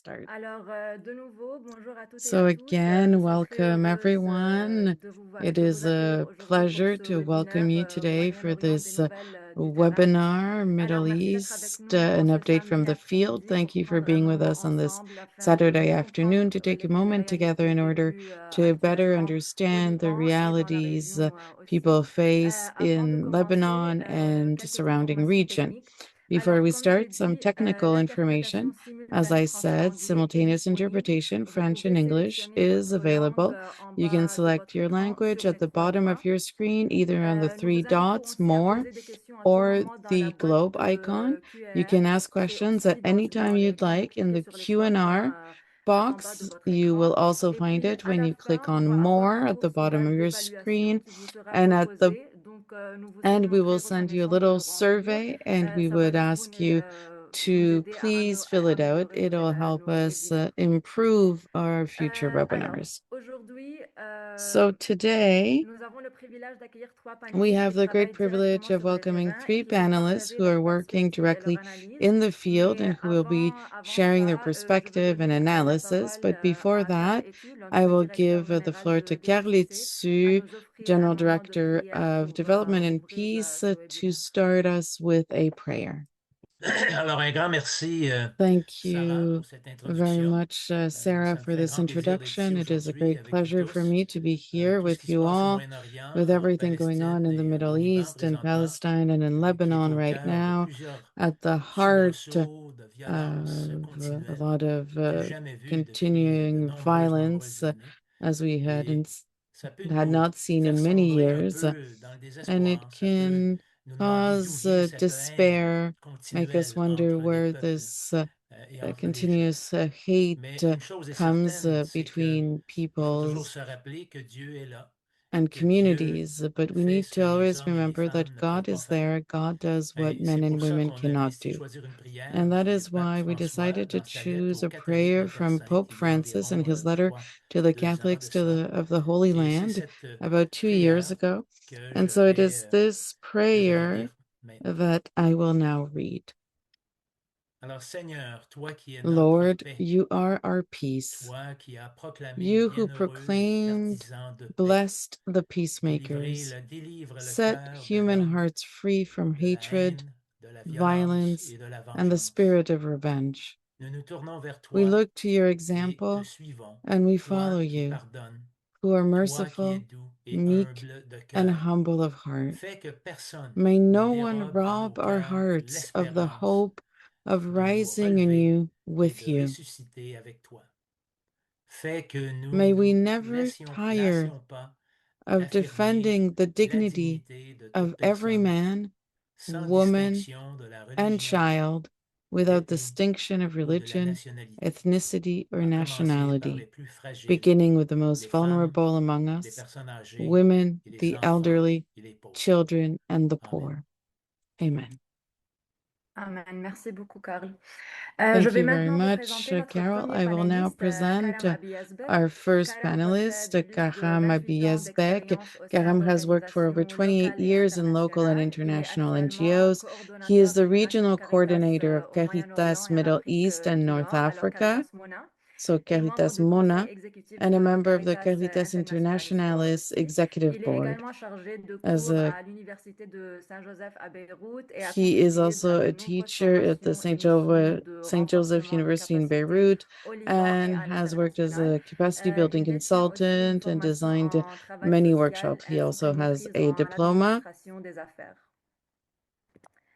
start. De nouveau, bonjour à toutes et à So tous. again, Je suis très welcome heureuse everyone. It de is vous accueillir a aujourd'hui pour pleasure ce to welcome you webinaire au today for Moyen-Orient des this nouvelles du terrain. webinar, Alors, Middle merci d'être avec East, nous en an ce update from samedi the field. après-midi Thank pour you for prendre un being with moment us on this ensemble afin de Saturday mieux afternoon comprendre to take a les moment together in réalités order vécues to better actuellement au understand the Liban et dans la realities région aussi. people face Avant de in commencer, Lebanon and quelques surrounding informations region. techniques. Before Alors, we comme je l'ai start, some dit, technical l'interprétation information. As simultanée I français-anglais said, est simultaneous disponible. interpretation, Vous French pouvez and English, sélectionner is votre langue available. en You can bas de select votre your écran language sur at ces the trois bottom points. of your screen, either on the Nous three vous invitons dots, aussi à more, poser des questions à tout or moment dans la the boîte globe icon. de You QR can ask qui est questions at aussi any time dans you'd l'écran. Vous like in cliquez the sur les trois Q&R points en bas de box. votre You will écran. also Et find puis, it à when la you click fin, il on doit avoir more un at the tour bottom final of your d'évaluation screen, qui vous sera and at the proposé. Donc, nous vous and serions we très will send you a reconnaissants de little le remplir. survey, and we Ça va would juste ask you nous to aider please fill à it out. améliorer It'll help nos us webinaires. improve our future Alors, webinars. aujourd'hui, So today, nous avons le privilège d'accueillir trois we panélistes have qui the great travaillent privilege directement of sur le welcoming terrain et three qui vont panelists partager who are leur working perspective et leur directly analyse. in the field Mais and who will be avant sharing their ça, je veux perspective and donner la analysis. parole But before à Karl that, Etu, I le will directeur give the général floor to de DPHC, à Carlitsu, nous offrir un General moment de Director prière of pour Development and ouvrir Peace, ce to webinaire. start us with a prayer. Alors, un grand merci, Thank Sarah, pour you cette very introduction. much, Sarah, Ça me for fait un this grand plaisir d'être ici introduction. It is a aujourd'hui great avec vous pleasure for tous. me to be here Tout ce with qui se you passe au all, Moyen-Orient, with en everything going Palestine on in the et au Middle Liban East and présentement, Palestine and in qui est Lebanon au right cœur de now, plusieurs at the heart soubresauts de violence of a continuelle lot of du jamais vu depuis de continuing nombreuses violence, années. as we Et ça peut had not nous seen faire in many sombrer un years, peu dans le and it désespoir. Ça peut can nous demander d'où cause vient cette haine despair, make us continuelle wonder entre les where peuples this et entre les gens. continuous hate Mais une chose est comes certaine, c'est que between il faut toujours peoples se rappeler que Dieu est là et and que Dieu communities. But we fait need ce to que les always hommes et les remember that femmes ne peuvent God pas is faire. there. God does what Et men c'est and pour ça women qu'on a cannot décidé de do. choisir une prière And that qui est is Pape why we François decided to dans sa lettre choose aux a catholiques prayer de from Versailles, Pope qui il y a Francis in environ, his je letter crois, to the 2 ans Catholics de cela. of the Holy Et c'est Land cette about 2 years prière ago. que And so it is this que je vais prayer lire maintenant. that I will now read. Alors Seigneur, toi qui es notre Lord, paix, you are our peace. toi qui as proclamé You who bienheureux les proclaimed, partisans de paix, blessed the peacemakers, délivre le set cœur de human l'homme hearts free from de la hatred, haine, de la violence violence, et de la and the vengeance. spirit of revenge. Nous nous tournons vers We toi look to your et te example suivons, and we follow toi qui you, pardonnes, who are toi qui es merciful, doux et meek, humble de and cœur. humble of heart. Fais que personne May ne no one dérobe à nos rob our cœurs hearts of the l'espérance hope of de nous rising relever anew et de with you. ressusciter avec toi. Fais que nous May we nous never tire lassions pas of d'affirmer defending the la dignity dignité de toute of every personne, man, sans woman, distinction de la and religion, child without d'ethnie distinction of ou de la religion, nationalité, ethnicity, or à commencer par les nationality, plus fragiles, beginning with the most les femmes, vulnerable among les us, personnes âgées women, et les the enfants elderly, et les pauvres. children, and the Amen. poor. Amen. Amen. Merci beaucoup, Karl. Je Thank vais you very maintenant vous much, présenter notre Carol. premier I will now panéliste, present Karam Abi Yaazbeck. our first Karam panelist, possède plus de Karam Abi 28 ans Yaazbeck. d'expérience au sein Karam has worked for over d'organisations 28 locales et years in local and internationales. Il est international actuellement NGOs. He is coordonnateur the régional chez regional Caritas coordinator of au Moyen-Orient Caritas et en Middle Afrique East and du North Nord, alors Africa, Caritas MONA, so et membre Caritas du conseil MONA, exécutif and a de member of the Caritas Caritas Internationalis Internationalis aussi. Executive Il est Board. également chargé de As cours a à l'Université de Saint-Joseph à Beyrouth et a He is contribué also à a de nombreuses teacher at the formations et missions de St. Joseph renforcement des University in capacités Beirut au Liban et and à has worked as l'international. a capacity building Il détient aussi une consultant and formation designed en travail many social workshops. He ainsi also qu'une has maîtrise a en diploma administration des affaires.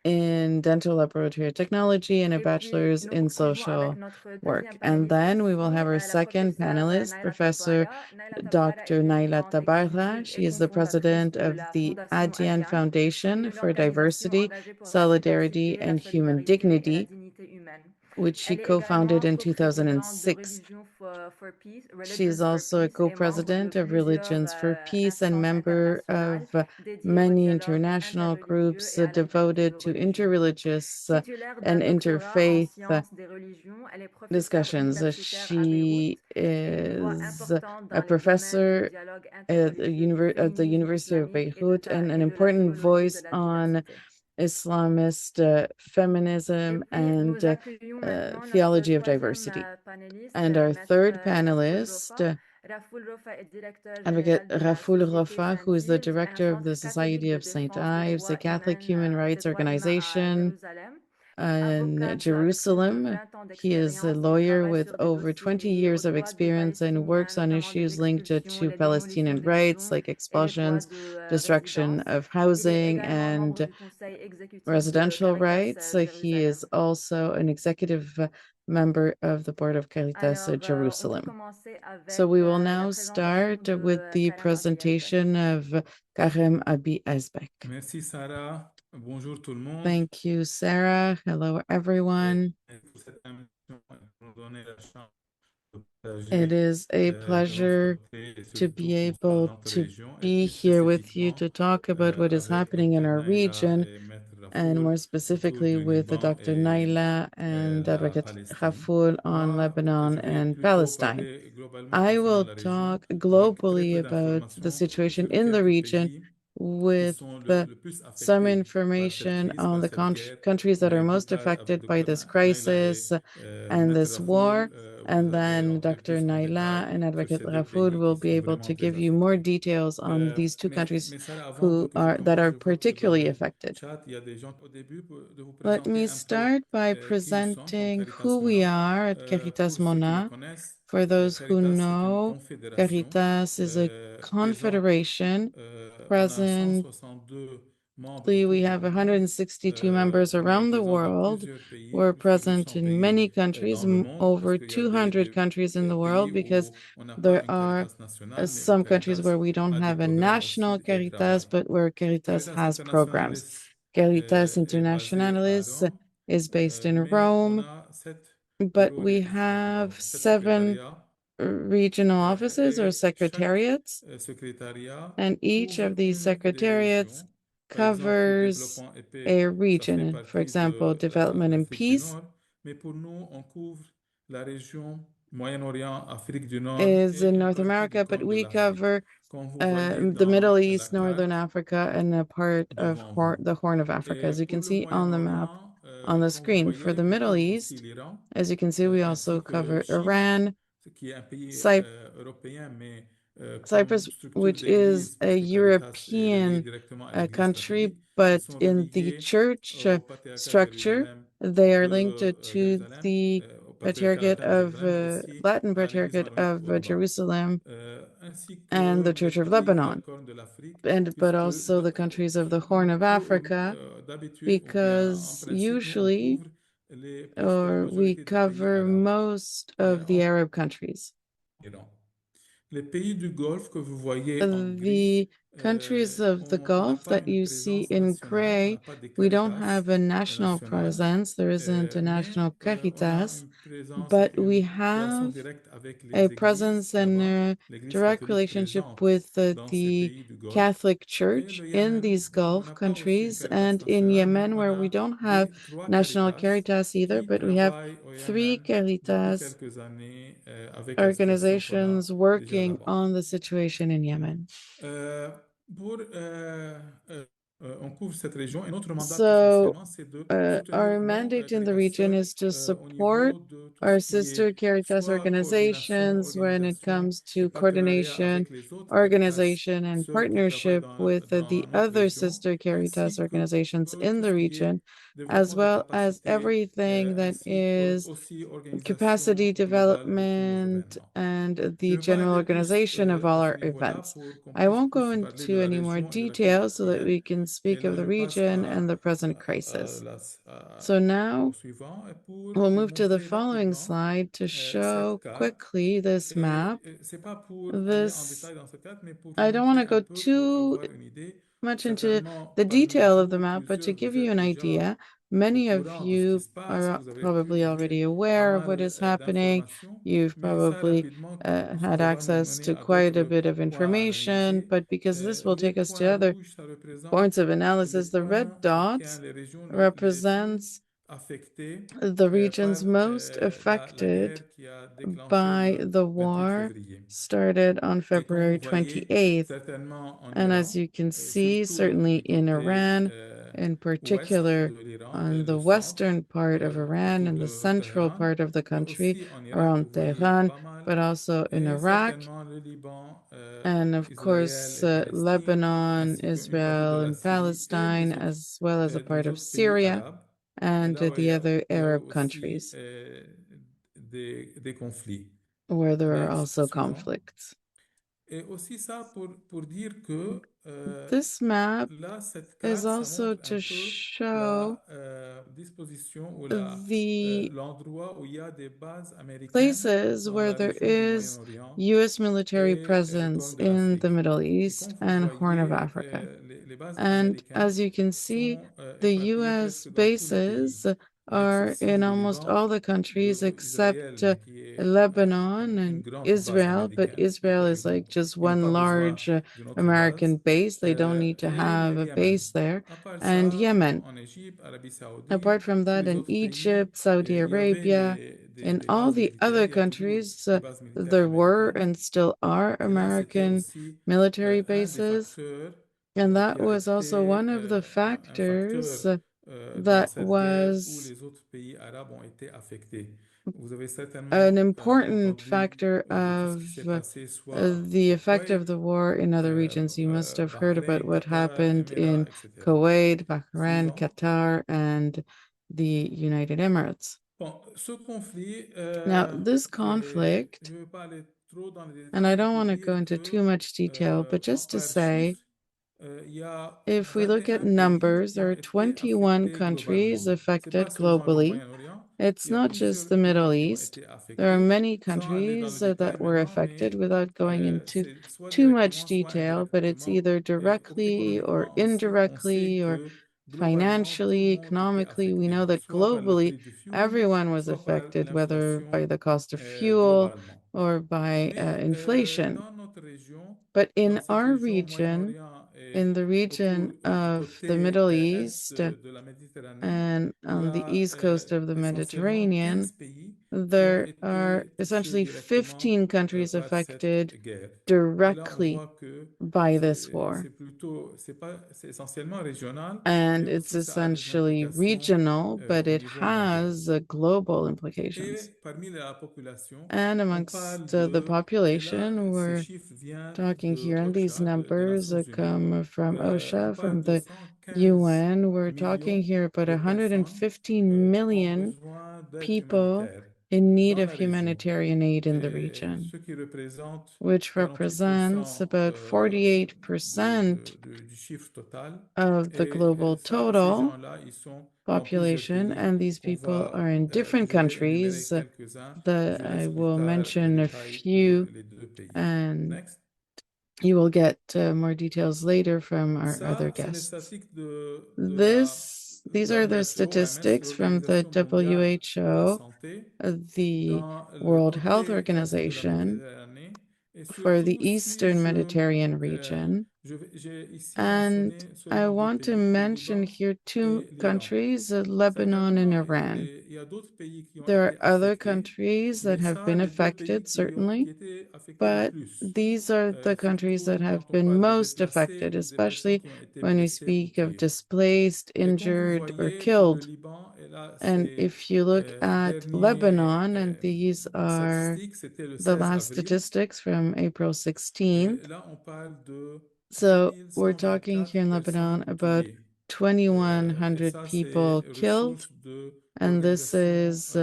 in dental laboratory technology and a Et puis, bachelor's nous in poursuivons avec social notre work. deuxième And panéliste then we will ici, have our la second professeure panelist, Nayla Professor Tabbara. Nayla Tabbara est Dr. Nayla présidente Tabbara. exécutive et She is the cofondatrice president de of la the Fondation Adian ADIAN, Foundation une for organisation Diversity, engagée pour la Solidarity, diversité, la and Human solidarité et la Dignity, dignité humaine. which she Elle est co-founded également in coprésidente de 2006. Religion for Peace, She is Religions for also a Peace et membre de co-president of plusieurs Religions for Peace and instances member internationales of dédiées au many dialogue international interreligieux groups et à la liberté de devoted to religion. interreligious Titulaire d'un and doctorat en interfaith sciences des religions, elle est professeure discussions. universitaire à Beyrouth She et une voix is importante a dans les domaines du professor dialogue at interreligieux, du at the féminisme University of islamique Beirut and an et de la important théologie de voice la on diversité. Islamist feminism, and theology of diversity. And our third panelist, Advocate Raffoul Rofa, who is the director of the Society of St. Ives, a Catholic human rights organization in Jerusalem. He is a lawyer with over 20 years of experience and works on issues linked to Palestinian rights like expulsions, destruction of housing, and residential rights. He is also an executive member of the board of Caritas Jerusalem. So we will now start with the presentation of Karam Abi Yaazbeck. Merci Sarah. Bonjour tout le monde. Thank you, Sarah. Hello, everyone. It is a pleasure to be able to be here with you to talk about what is happening in our region, and more specifically with Dr. Nayla and Advocate Raffoul on Lebanon and Palestine. I will talk globally about the situation in the region with some information on the countries that are most affected by this crisis and this war. And then Dr. Nayla and Advocate Raffoul will be able to give you more details on these two countries that are particularly affected. Let me start by presenting who we are at Caritas MONA. For those who know, Caritas is a confederation. Presently, we have 162 members around the world. We're present in many countries, over 200 countries in the world, because there are some countries where we don't have a national Caritas, but where Caritas has programs. Caritas Internationalis is based in Rome, but we have 7 regional offices or secretariats, and each of these secretariats covers a region. For example, development and peace is in North America, but we cover the Middle East, Northern Africa, and a part of the Horn of Africa, as you can see on the map on the screen. For the Middle East, as you can see, we also cover Iran, Cyprus, which is a European country, but in the church structure, they are linked to the Patriarchate of Latin Patriarchate of Jerusalem and the Church of Lebanon, but also the countries of the Horn of Africa, because usually we cover most of the Arab countries. The countries of the Gulf that you see in gray, we don't have a national presence. There isn't a national Caritas, but we have a presence and a direct relationship with the Catholic Church in these Gulf countries, and in Yemen, where we don't have national Caritas either, but we have 3 Caritas organizations working on the situation in Yemen. So our mandate in the region is to support our sister Caritas organizations when it comes to coordination, organization, and partnership with the other sister Caritas organizations in the region, as well as everything that is capacity development and the general organization of all our events. I won't go into any more details so that we can speak of the region and the present crisis. So now we'll move to the following slide to show quickly this map. I don't want to go too much into the detail of the map, but to give you an idea, many of you are probably already aware of what is happening. You've probably had access to quite a bit of information, but because this will take us to other points of analysis, the red dots represents the regions most affected by the war started on February 28th. And as you can see, certainly in Iran, in ouest particular de l'Iran et on the le centre, western part of Iran autour and the de central Téhéran. part of the Et country aussi en Irak, vous around voyez Tehran, pas mal. but also in Et Iraq. certainement le Liban, And of Israël course, et Palestine, Lebanon, ainsi qu'une partie de Israel, la and Syrie et Palestine, as well as a part les of autres pays Syria arabes, and là où the other il y a Arab aussi countries des conflits. where there are Next, also suivant. conflicts. Et aussi ça pour dire que This map là, cette is carte, ça also montre un to peu show la disposition ou the l'endroit où il y a des bases américaines places dans where la there région du is Moyen-Orient U.S. military et presence Corne de in the l'Afrique. Middle Et East comme vous and Horn of voyez, Africa. les bases And américaines as you can see, sont the éparpillées U.S. presque dans tous les pays, bases à are exception in du almost Liban, all the countries de Israël, except mais qui est Lebanon une and grande base Israel, but américaine. Israel is like just Ils n'ont one pas besoin large d'une autre American base. base. They don't need to Et have le a Yémen. base there. À part And ça, Yemen. en Égypte, Arabie Apart Saoudite, from tous that, les in autres pays, Egypt, Saudi il y avait Arabia, in des all bases the militaires. other Il y a toujours countries, des bases militaires there were américaines. and still are Et là, c'était American aussi military un des bases. facteurs And qui that a was also été one of the un facteur factors dans that cette guerre où was les autres pays arabes ont été affectés. Vous avez an certainement important entendu factor de tout ce of qui s'est passé, soit the au effect of Koweït, the war in other regions. You must have heard about Bahreïn, what Qatar, happened in Émirats, etc. Kuwait, Bahrain, Suivant. Qatar, and the United Emirates. Bon, ce conflit, Now, this et je conflict, ne vais pas aller trop dans les and détails, I mais don't pour want to go dire into too que much detail, but just to par say, chiffre, il y a if we look at 21 pays numbers, qui there ont are été 21 affectés countries globalement. Ce n'est pas affected seulement le globally. Moyen-Orient, It's il y a not plusieurs just the Middle pays qui ont East. été There are affectés, many sans aller dans le countries détail that were maintenant, affected mais without going into c'est soit too much directement, soit detail, but it's indirectement. either Et directly or économiquement aussi, on sait indirectly or que globalement, tout le financially, monde était economically. We know affecté, that soit par le globally prix du fuel, everyone was soit par affected, whether by l'inflation the cost of fuel globalement. or by Mais inflation. dans notre région, But dans in cette our région region, Moyen-Orient et in the autour region du of the côté Middle est East de la Méditerranée, and il y on the a east coast of the essentiellement Mediterranean, 15 pays qui ont there are été touchés essentially directement 15 countries par cette affected guerre. Et là, on directly voit que by this war. c'est essentiellement régional, And mais it's aussi ça a des essentially implications regional, but au it niveau mondial. has global implications. Et parmi la population, And on amongst parle the et là, population, ces we're chiffres viennent talking de here, and these OCHA, de numbers Nations Unies. come from On OSHA, parle from de the 115 UN. We're talking millions here about de personnes 115 qui ont million besoin d'aide people humanitaire in need dans of la région, humanitarian aid in the et region, ce qui représente which represents 48% about 48% du chiffre total. of the Et global ces total gens-là, ils sont dans plusieurs population, pays. and these On people va, are in different je vais énumérer countries quelques-uns. Je that I laisse plus will tard les mention a détails pour few, les deux pays. and Next. you will get more details later from our other Ça, c'est les guests. statistiques de These are the WHO, OMS, statistics from the l'Organisation mondiale de la WHO, santé, the dans le World Health côté est de la Organization, Méditerranée. Et for the surtout, si Eastern Mediterranean region. j'ai ici And mentionné I seulement deux want to pays, le mention Liban here two et l'Iran. countries, Lebanon and Certainement, Iran. il y a d'autres pays qui ont There are été other affectés, countries that mais have ça, been les deux pays affected, qui certainly, étaient affectés le but plus. these are the countries that Surtout have quand on been parle de most déplacés affected, ou des personnes especially qui ont été when we blessées ou speak of tuées. displaced, Et comme vous injured, or voyez pour le killed. Liban, et là And c'est if you look at dernier Lebanon, and these are statistique, c'était le the 16 last avril. statistics from April Et 16th. là on parle de So we're talking 2124 here in Lebanon personnes about tuées. Et 2,100 ça c'est people killed, ressource de and this l'organisation is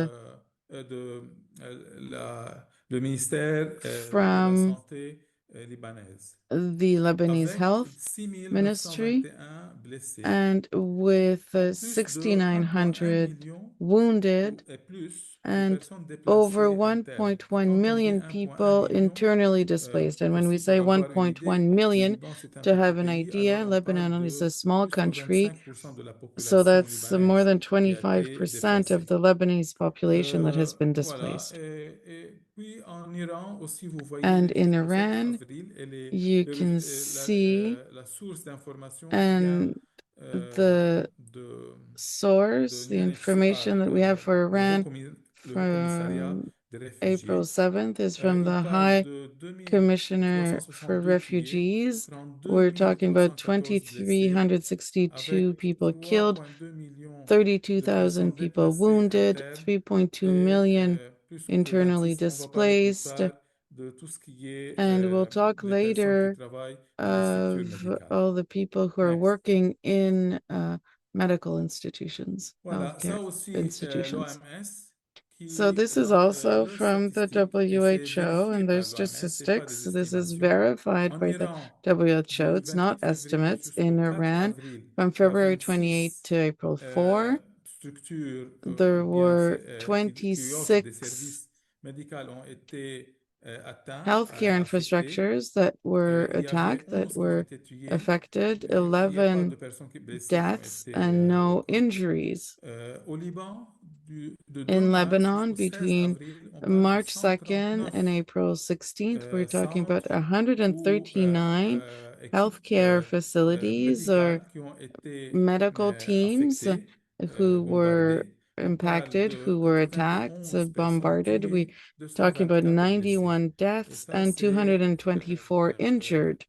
le ministère de la from Santé libanaise. the Lebanese Avec Health 6921 Ministry, blessés, and with plus de 1,1 6,900 million wounded et plus de and personnes over déplacées internes. 1.1 Quand on dit million 1,1 people million, internally displaced. And when we aussi say pour avoir une idée, 1.1 le million, Liban c'est un to petit have an pays, alors idea, on parle Lebanon is de a small plus que country, 25% de la so population that's more libanaise than qui a été 25% of déplacée. the Lebanese population that has been Voilà. displaced. Et puis en Iran aussi, vous voyez And les in chiffres de 7 Iran, avril et you can see, la source d'information vient and the de source, the l'UNHCR, information that we have for Iran le Haut Commissariat from April 7th is from Il the parle High de Commissioner for 2362 tués, Refugees. 32 We're talking about 314 blessés, 2,362 avec people killed, 3,2 millions de 32,000 personnes people déplacées wounded, internes 3.2 et million plus que internally 26. On va parler plus displaced. tard de tout ce qui est And we'll talk les personnes qui later travaillent dans les structures of médicales. all the people who are Next. working in medical institutions, Voilà, ça healthcare aussi, institutions. l'OMS So qui this is donne also leurs from the statistiques et c'est WHO vérifié and their par l'OMS, c'est pas statistics. des This is estimations. verified En by the Iran, WHO. du It's not 28 février estimates. jusqu'au In 4 Iran, avril, from il y a February 28 26 to April 4, structures there ou bien were qui offrent des 26 services médicaux ont été atteints, healthcare affectés. infrastructures that were Il y avait attacked, that 11 qui ont were été tués. affected, Il n'y a pas 11 de personnes blessées qui ont deaths été and no reconnues. injuries. Au Liban, de 2 In mars Lebanon, jusqu'au 16 between avril, on parle de March 2nd 139 and April 16th, we're talking about centres ou 139 équipes healthcare facilities or médicales qui ont été medical teams affectées, who were bombardées. On parle impacted, de who were attacked, 91 personnes bombarded. We tuées, talking about 224 blessées. 91 Et deaths ça, and c'est 224 injured.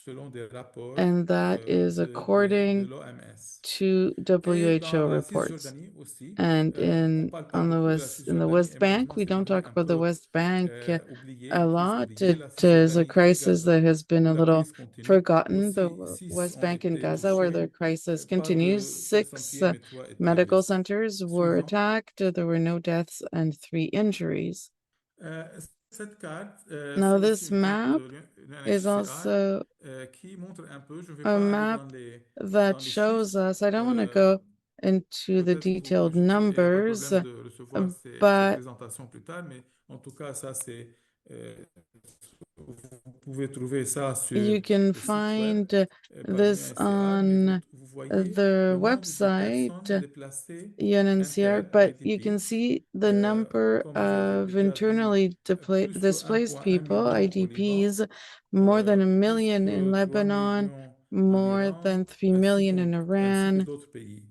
selon des rapports And that is de according l'OMS. to Et dans WHO la reports. Cisjordanie aussi, And on parle pas beaucoup de la in the Cisjordanie, West et Bank, malheureusement, we c'est don't devenu talk un about the peu West Bank oublié, a le plus lot. oublié. It La is a Cisjordanie crisis également, that has been où a la little crise continue. forgotten. The Aussi, 6 West ont Bank and été Gaza, where the touchés, crisis pas continues. de personnes 6 tuées, mais 3 étaient medical blessées. centers were Suivant. attacked. There were no deaths and 3 injuries. Euh, Cette carte, Now, c'est aussi this une carte map de is l'UNHCR also qui montre un peu, je ne vais a pas aller map dans that les shows chiffres. us. I don't want to go into the Peut-être vous me detailed jugerez, il n'y a pas de numbers, problème de recevoir cette but présentation plus tard, mais en tout cas, ça, euh, vous pouvez trouver ça sur you can le site web find par this l'UNHCR, mais on vous voyez the le nombre de personnes website déplacées UNHCR, internes, but you can IDP, see the number comme vous avez of déjà vu, internally plus que displaced 1,1 people, million au Liban, IDPs, more than a plus million in que 3 Lebanon, millions en more Iran, than 3 million in ainsi que Iran, d'autres pays.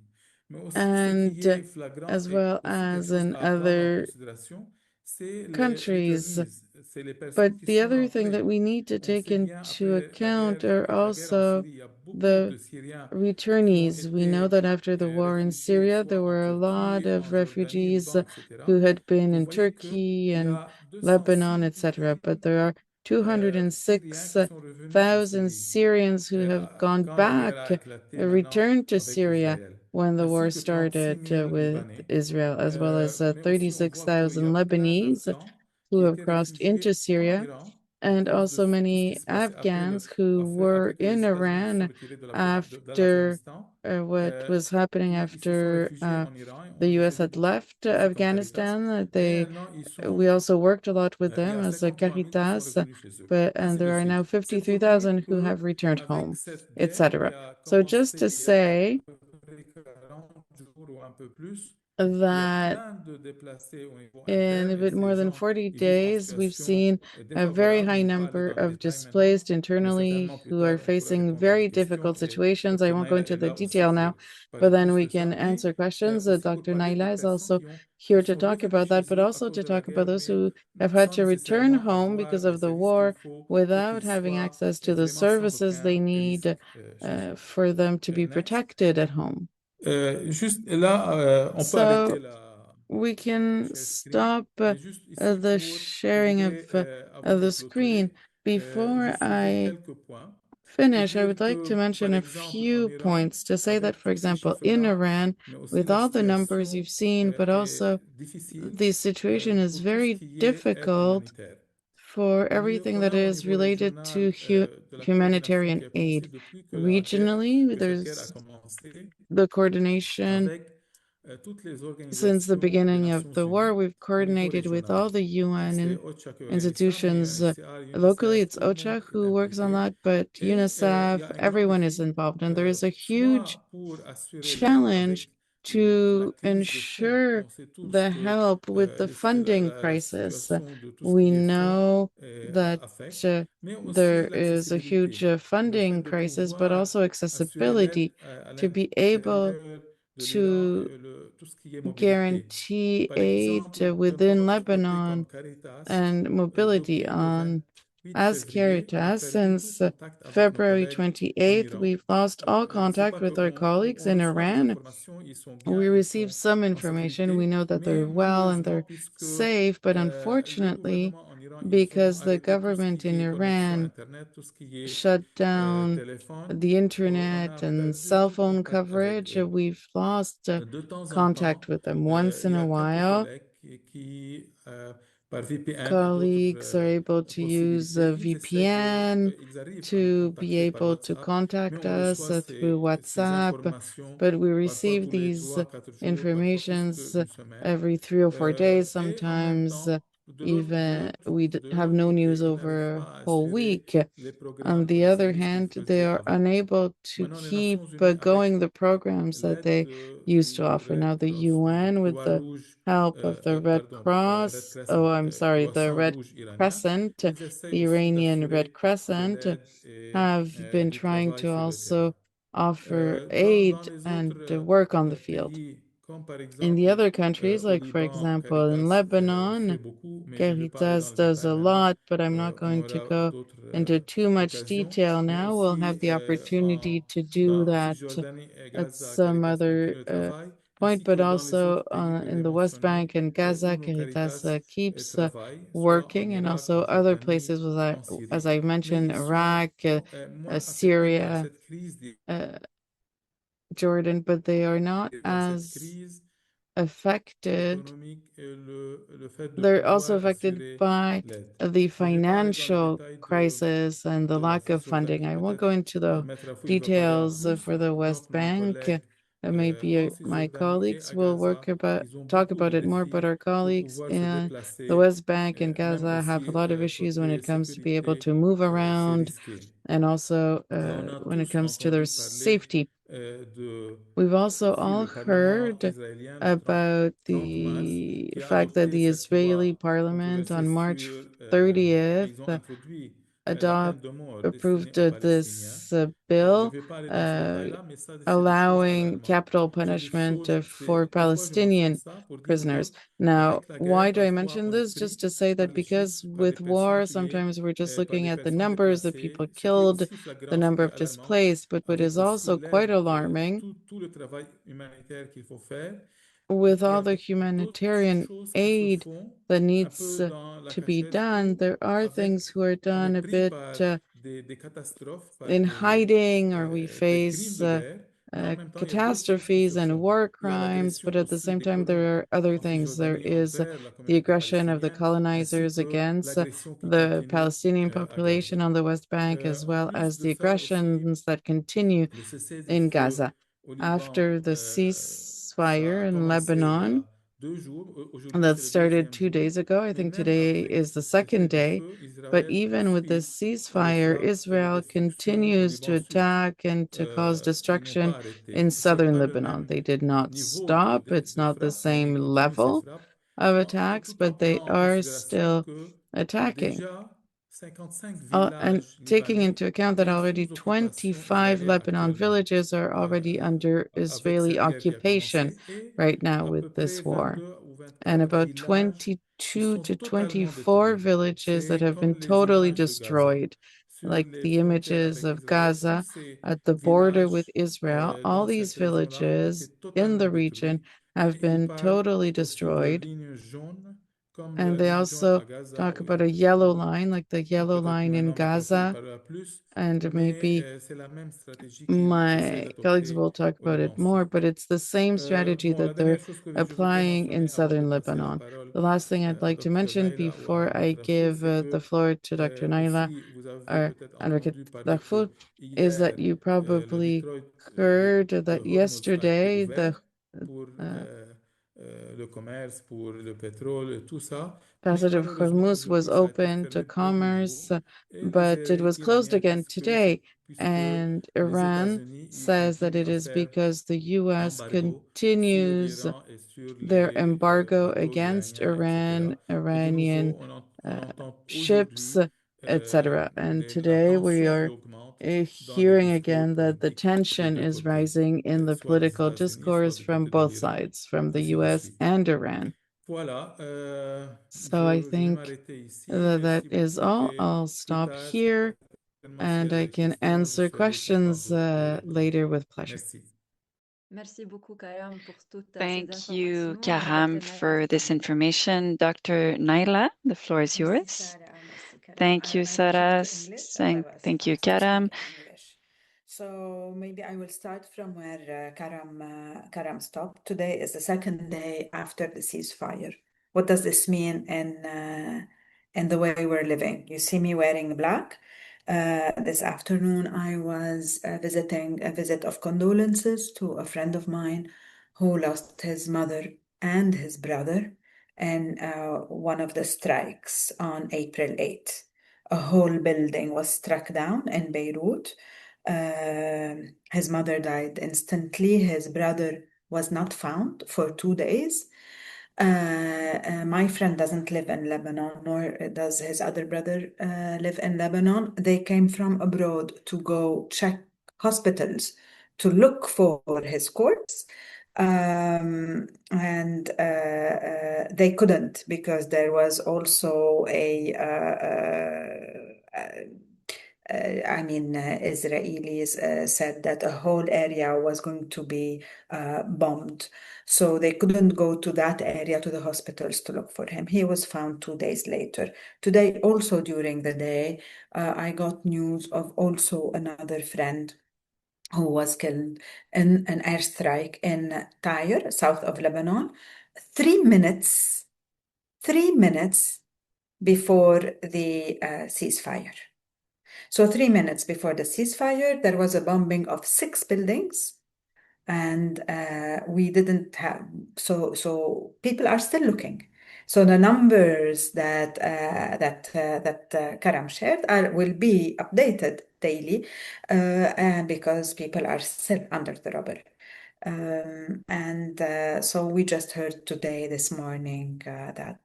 Mais aussi, ce qui est and flagrant as et well aussi quelque as chose in à prendre en other considération, c'est les countries. returnees, c'est les personnes But qui the sont other thing that rentrées. we need to On take sait bien, into après la account guerre, are avec la guerre en also Syrie, il y a beaucoup the de Syriens qui ont returnees. We know été that after the war in réfugiés Syria, there soit en were a lot Turquie, of en Jordanie, refugees Liban, etc. who had been Vous in voyez qu'il Turkey y and a Lebanon, 206 etc. 000 But there are Syriens qui sont revenus en 206,000 Syrie Syrians who have gone quand la guerre back, a éclaté maintenant returned to avec Syria Israël, when the ainsi war que 36 started 000 with Libanais. Israel, as well as Mais aussi, on voit qu'il y a 36,000 plein Lebanese d'Afghans who qui have étaient crossed into réfugiés en Syria, Iran à and cause de also tout ce qui many se passait après Afghans who were après que in les États-Unis se sont Iran retirés de after l'Afghanistan. what was happening Ils se sont after réfugiés en Iran et the on les US aide had beaucoup left aussi comme Caritas. Afghanistan. Et They maintenant, We also worked a lot with il y them a as a 53 000 qui sont Caritas, revenus chez eux, and ainsi de there are now suite. C'est pour dire 53,000 who que have returned avec home, cette guerre qui etc. a So just commencé to il y a à say peu près 40 jours ou un peu plus, il y a that plein de déplacés au niveau in a interne et bit ces more than gens, 40 ils vivent en days, we've situation seen a very défavorable. Je high ne vais pas aller number dans le of détail maintenant, displaced mais internally certainement plus who are tard, on pourrait facing répondre à vos very questions difficult et situations. I Dr. won't go Nayla into est the là aussi detail now, pour parler but beaucoup then plus we de ça, can et answer questions. aussi pour Dr. parler des Naila is personnes also qui here to sont talk revenues about chez that, but eux à also cause to de la talk about guerre, those mais who have had sans to return nécessairement home avoir because les of the services qu'il war faut pour qu'ils without having soient access to the vraiment sans services they aucun need risque chez eux. for them to be Next. protected at home. Juste là, on peut arrêter So we le can share screen, stop mais juste ici the je sharing voudrais, avant of de the screen. clôturer, Before juste soulever I quelques points et finish, I dire would like to que, mention par a exemple, en few Iran, points to say that, avec for tous ces example, in chiffres-là, Iran, mais aussi with la all the numbers situation you've seen, but est also difficile the situation is pour tout ce very qui est aide difficult humanitaire. for everything On that a au is niveau related régional to de la coordination humanitarian qui a commencé aid. depuis Regionally, que cette guerre a there's commencé the coordination. avec toutes les Since the organisations des beginning of Nations the war, Unies we've au niveau coordinated with régional. all the UN C'est and OCHA qui organise ça, mais institutions. UNHCR, Locally, UNICEF, it's tout le monde OCHA est who works on impliqué. that, but Et il y UNICEF, a un grand everyone is défi, involved. And there is a huge soit pour assurer l'aide avec challenge la to crise de fonds. ensure On sait tous the que help with the funding la crisis. situation de tout ce We qui est fonds know that affecte, mais aussi there is a l'accessibilité, huge le fait funding de crisis, but pouvoir also assurer l'aide accessibility à to be able l'intérieur to tout ce qui est mobilité. guarantee Par aid exemple, je ne peux pas within vous citer comme Lebanon Caritas, and mobility depuis le on. 28 As février, on a Caritas, perdu tout since contact avec nos February collègues en 28th, Iran. we've lost all C'est contact pas with our qu'on colleagues on in reçoit des Iran. informations, ils sont bien, We ils received sont some en information. We sécurité, know that they're mais well and malheureusement, they're puisque safe, but le unfortunately, gouvernement en Iran, ils ont because the arrêté tout ce government qui in est connexion Iran Internet, tout ce qui est shut down téléphone, the on internet a and perdu cell tout phone contact avec coverage, eux. we've lost De temps en temps, contact with them once il in y a a quelques while. collègues par VPN et d'autres Colleagues are able to use possibilités, a ils essaient de, VPN ils arrivent à nous to be contacter par able to WhatsApp, mais contact on us reçoit through ces WhatsApp, informations but we parfois receive tous les these 3, 4 jours, parfois plus informations qu'une semaine. every 3 or 4 days. Et en même Sometimes temps, even we de have leur no côté, news ils over n'arrivent a pas à whole assurer week. les On programmes ou the les other services qu'ils hand, they faisaient are avant. unable to Maintenant, les keep Nations Unies, avec going the programs that l'aide they used to du offer. Red Now, the Cross ou du UN, with the Croix-Rouge, help of the Red pardon, Red Cross, Crescent, oh, I'm sorry, the Red Croissant-Rouge iranien, Crescent, ils essayent the aussi Iranian Red d'assurer de Crescent, l'aide et have been du trying travail to sur le terrain. also offer Dans aid les and autres work on the field. pays, comme par In the exemple other countries, au like for Liban, example in Caritas fait Lebanon, beaucoup, mais je ne vais pas aller dans Caritas le does détail a maintenant. lot, but I'm not On going to aura go d'autres into too much occasions. detail Mais now. We'll aussi have the opportunity to do dans that Cisjordanie et at Gaza, some Caritas other continue le travail, point, ainsi but que dans les also autres pays que in j'ai the West mentionnés Bank and où Gaza, nos Caritas Caritas keeps travaillent, soit en working, and Irak, also en other Jordanie, places, en as Syrie. I Mais mentioned, ils sont Iraq, moins affectés par Syria, cette crise, uh, Jordan, but they are not par cette as crise affected. économique et le fait de They're also pouvoir affected assurer by l'aide. the Je ne vais pas aller dans les financial détails crisis and the de la lack of funding. Cisjordanie. I won't go Peut-être into the Maître Raffoul va parler en details plus. for the Donc, West nos Bank. collègues Maybe en my Cisjordanie et colleagues à will Gaza, ils ont talk beaucoup de about it more, but défis our pour colleagues pouvoir se in the déplacer, West Bank and même Gaza have a aussi lot of issues when côté it comes to be able sécurité, to move c'est around, risqué. and also Et on a when it tous comes to their entendu parler safety. de We've also aussi all le Parlement heard israélien le about 30 mars the qui a fact that adopté the cette Israeli loi controversée parliament on March sur, 30th ils ont introduit la adopt peine de mort destinée approved aux Palestiniens. this Je ne bill vais pas aller dans ces détails-là, mais ça, c'est des choses allowing alarmantes. capital C'est des punishment choses, for pourquoi je mentionne Palestinian ça? Pour dire prisoners. que Now, avec la guerre, why do I parfois, mention on est this? pris Just to say par that les chiffres, because par des with personnes war, tuées, sometimes we're just par looking des at the personnes numbers, the déplacées. people Ce qui est killed, aussi flagrant, the ce qui number est of alarmant, displaced, but what avec is aussi also quite l'aide, alarming, tout le travail humanitaire qu'il faut faire, with il y all a the d'autres humanitarian choses qui se aid font that un needs peu dans la to be cachette done, ou there are avec, things who are done a pris bit par des catastrophes, par in hiding, or we des crimes face de guerre, mais en même temps, il y a d'autres choses qui catastrophes se and font. war Il y a crimes, but l'agression at the aussi same des time, colons there are other en things. There Cisjordanie is envers la the communauté aggression of the palestinienne, ainsi colonizers que against l'agression qui the continue Palestinian à Gaza. population on the West Bank, as En well plus as de the ça aussi, aggressions that continue le in cessez-le-feu Gaza. au Liban, After the ça ceasefire a in commencé il y a Lebanon, 2 jours. Aujourd'hui, that c'est le started deuxième 2 days jour. ago. I Mais think même today après is the ce second day. cessez-le-feu, But Israël even with this poursuit les ceasefire, frappes et les Israel destructions au continues to Liban Sud. attack and to cause Ils n'ont pas destruction arrêté. in C'est southern pas le Lebanon. même They did not niveau stop. It's de not the frappe, mais ils same continuent ces level frappes, of attacks, tout en but they prenant en are considération still que attacking. déjà 55 And villages taking libanais into account that tiennent already sous occupation 25 israélienne Lebanon actuellement. villages are already under Avec Israeli cette guerre qui a occupation commencé et right now à with peu près this war. 22 ou And 24 about villages qui 22 sont to totalement 24 détruits. villages that C'est have been comme les totally images de Gaza. destroyed, Sur like les the frontières images avec of Israël, tous Gaza ces at the border with villages Israel. All dans these cette région-là ont été villages in totalement the region détruits. have Et ils been parlent totally aussi de destroyed. lignes jaunes, comme And la they ligne jaune also à Gaza, talk où il y a about a yellow beaucoup. line, like the yellow Peut-être que line in maintenant Maître Raffoul Gaza. parlera plus, And mais maybe c'est la même stratégie qu'ils essaient my colleagues d'adopter will talk au about Liban it more, Sud. but it's the same strategy Bon, la that they're dernière chose que je voudrais applying in mentionner avant de southern passer la Lebanon. parole The last thing I'd à like to Dr mention Nayla ou à before I Maître Raffoul, give c'est the que floor to Dr. Naila aussi, vous avez or peut-être Advocate entendu parler que Raffoul is that hier, you le probably Detroit, heard le that Hormuz a été yesterday ouvert the pour uh, le commerce, pour le pétrole, et tout ça. Mais passage of malheureusement, Hormuz was aujourd'hui, ça a été open to fermé de commerce, nouveau. Et but it les was closed Iraniens again disent que c'est today. puisque And les Iran États-Unis ils says that continuent it à is faire because the US embargo sur continues l'Iran et sur their les embargo bateaux against iraniens, etc. Iran, Et de nouveau, Iranian on uh, entend ships aujourd'hui etc. And la today we tension qui are augmente dans les hearing discours again that the politiques des tension deux is côtés, rising in the soit des political États-Unis, soit discourse du from côté de both l'Iran, sides, from the ainsi de US suite. and Iran. Voilà, So I je vais think m'arrêter ici, mais that si vous is all. pouvez I'll plus stop tard here certainement and faire I des can questions, je answer serai content questions de vous répondre. later with pleasure. Merci. Merci beaucoup, Karam, pour toutes ces Thank you, informations. Karam, Dr. for this information. Dr. Nayla, the floor is Merci, yours. Sarah. Merci, Karam. Thank you, I will Sarah. change to English and I was Thank you, switching Karam. English. So maybe I will start from where Karam stopped. Today is the second day after the ceasefire. What does this mean in the way we're living? You see me wearing black. This afternoon, I was visiting a visit of condolences to a friend of mine who lost his mother and his brother in one of the strikes on April 8th. A whole building was struck down in Beirut. His mother died instantly. His brother was not found for 2 days. My friend doesn't live in Lebanon, nor does his other brother live in Lebanon. They came from abroad to go check hospitals to look for his corpse. And they couldn't because there was also Israelis said that a whole area was going to be bombed. So they couldn't go to that area, to the hospitals to look for him. He was found 2 days later. Today, also during the day, I got news of also another friend who was killed in an airstrike in Tyre, south of Lebanon, 3 minutes before the ceasefire. So 3 minutes before the ceasefire, there was a bombing of 6 buildings, and we didn't have. So people are still looking. So the numbers that Karam shared will be updated daily because people are still under the rubble. So we just heard today, this morning, that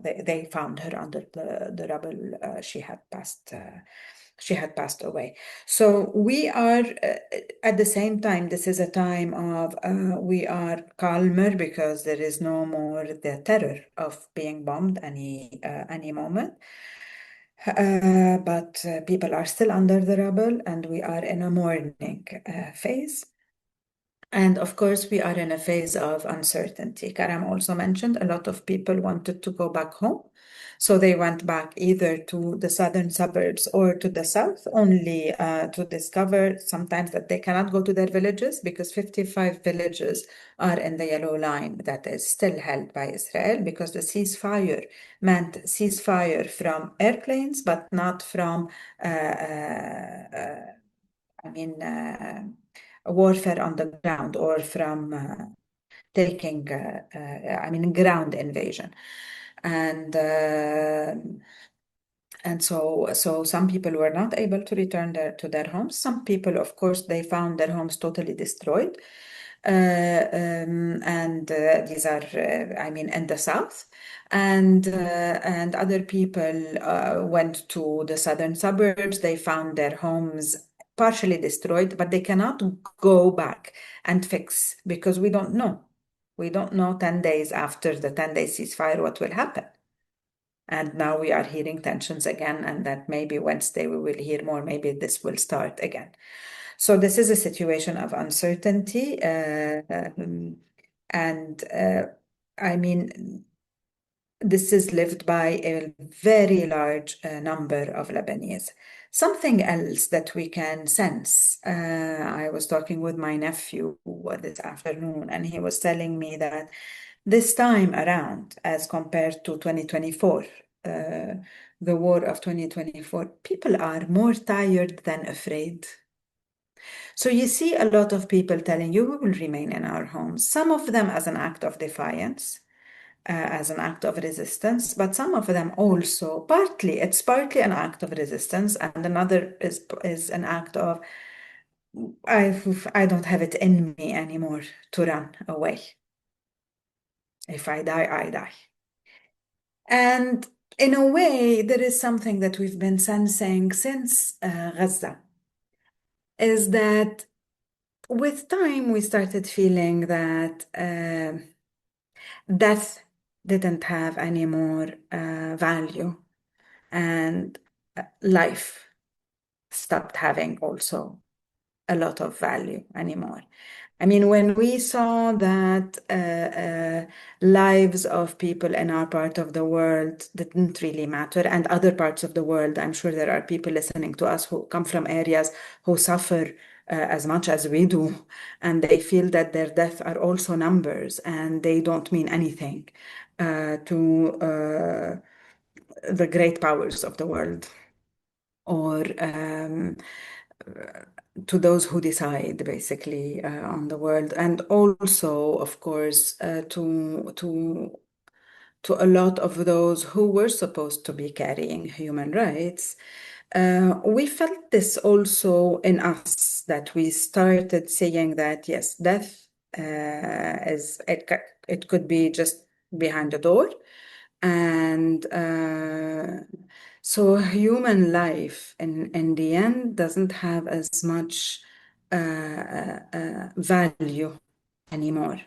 they found her under the rubble. She had passed away. So we are at the same time. This is a time of we are calmer because there is no more the terror of being bombed any moment. But people are still under the rubble, and we are in a mourning phase. And of course, we are in a phase of uncertainty. Karam also mentioned a lot of people wanted to go back home. So they went back either to the southern suburbs or to the south, only to discover sometimes that they cannot go to their villages because 55 villages are in the yellow line that is still held by Israel, because the ceasefire meant ceasefire from airplanes, but not from warfare on the ground, or from taking, ground invasion. And so some people were not able to return to their homes. Some people, of course, they found their homes totally destroyed. These are, in the south. And other people went to the southern suburbs. They found their homes partially destroyed, but they cannot go back and fix because we don't know. We don't know 10 days after the 10-day ceasefire what will happen. And now we are hearing tensions again, and that maybe Wednesday we will hear more. Maybe this will start again. So this is a situation of uncertainty. This is lived by a very large number of Lebanese. Something else that we can sense, I was talking with my nephew this afternoon, and he was telling me that this time around, as compared to 2024, the war of 2024, people are more tired than afraid. So you see a lot of people telling you, we will remain in our homes, some of them as an act of defiance, as an act of resistance, but some of them also, it's partly an act of resistance, and another is an act of, I don't have it in me anymore to run away. If I die, I die. And in a way, there is something that we've been sensing since Gaza, is that with time we started feeling that death didn't have any more value, and life stopped having also a lot of value anymore. I mean, when we saw that lives of people in our part of the world didn't really matter, and other parts of the world, I'm sure there are people listening to us who come from areas who suffer as much as we do, and they feel that their deaths are also numbers and they don't mean anything to the great powers of the world, or to those who decide basically on the world, and also, of course, to a lot of those who were supposed to be carrying human rights. We felt this also in us, that we started saying that yes, death it could be just behind the door, and so human life in the end doesn't have as much value anymore.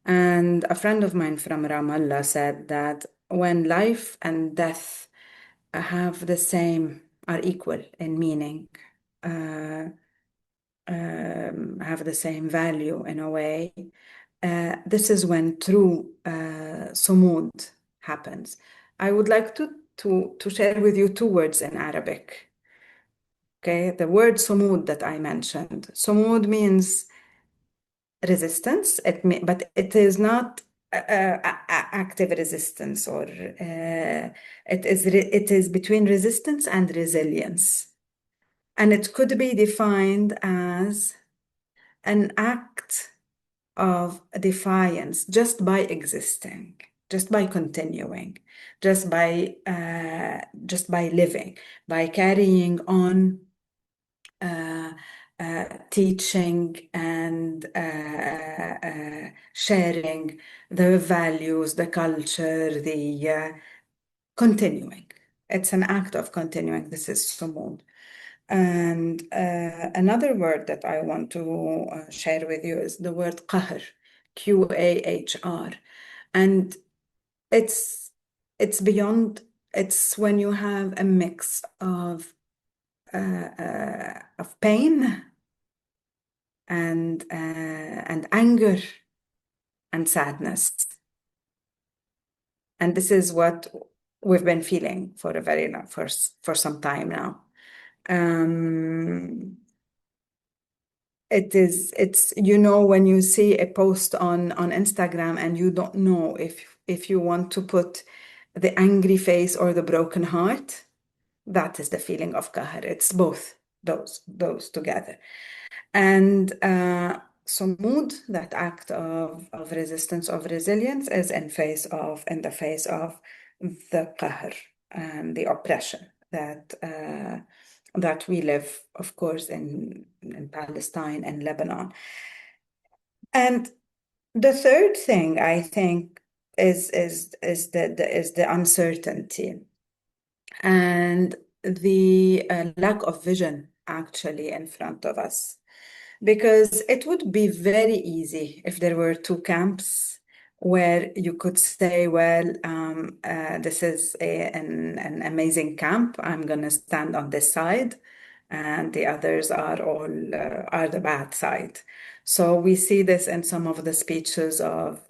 And a friend of mine from Ramallah said that when life and death are equal in meaning, have the same value in a way, this is when true sumud happens. I would like to share with you two words in Arabic. Okay, the word sumud that I mentioned. Sumud means resistance, but it is not active resistance, or it is between resistance and resilience. And it could be defined as an act of defiance just by existing, just by continuing, just by living, by carrying on teaching and sharing the values, the culture, the continuing. It's an act of continuing. This is sumud. And another word that I want to share with you is the word qahr, Qahr. And it's beyond, it's when you have a mix of pain and anger and sadness. And this is what we've been feeling for a very long, for some time now. It's when you see a post on Instagram and you don't know if you want to put the angry face or the broken heart, that is the feeling of qahr. It's both those together. And sumud, that act of resistance, of resilience, is in the face of the qahr and the oppression that we live, of course, in Palestine and Lebanon. And the third thing I think is the uncertainty and the lack of vision actually in front of us. Because it would be very easy if there were two camps where you could say, well, this is an amazing camp. I'm going to stand on this side, and the others are all are the bad side. So we see this in some of the speeches of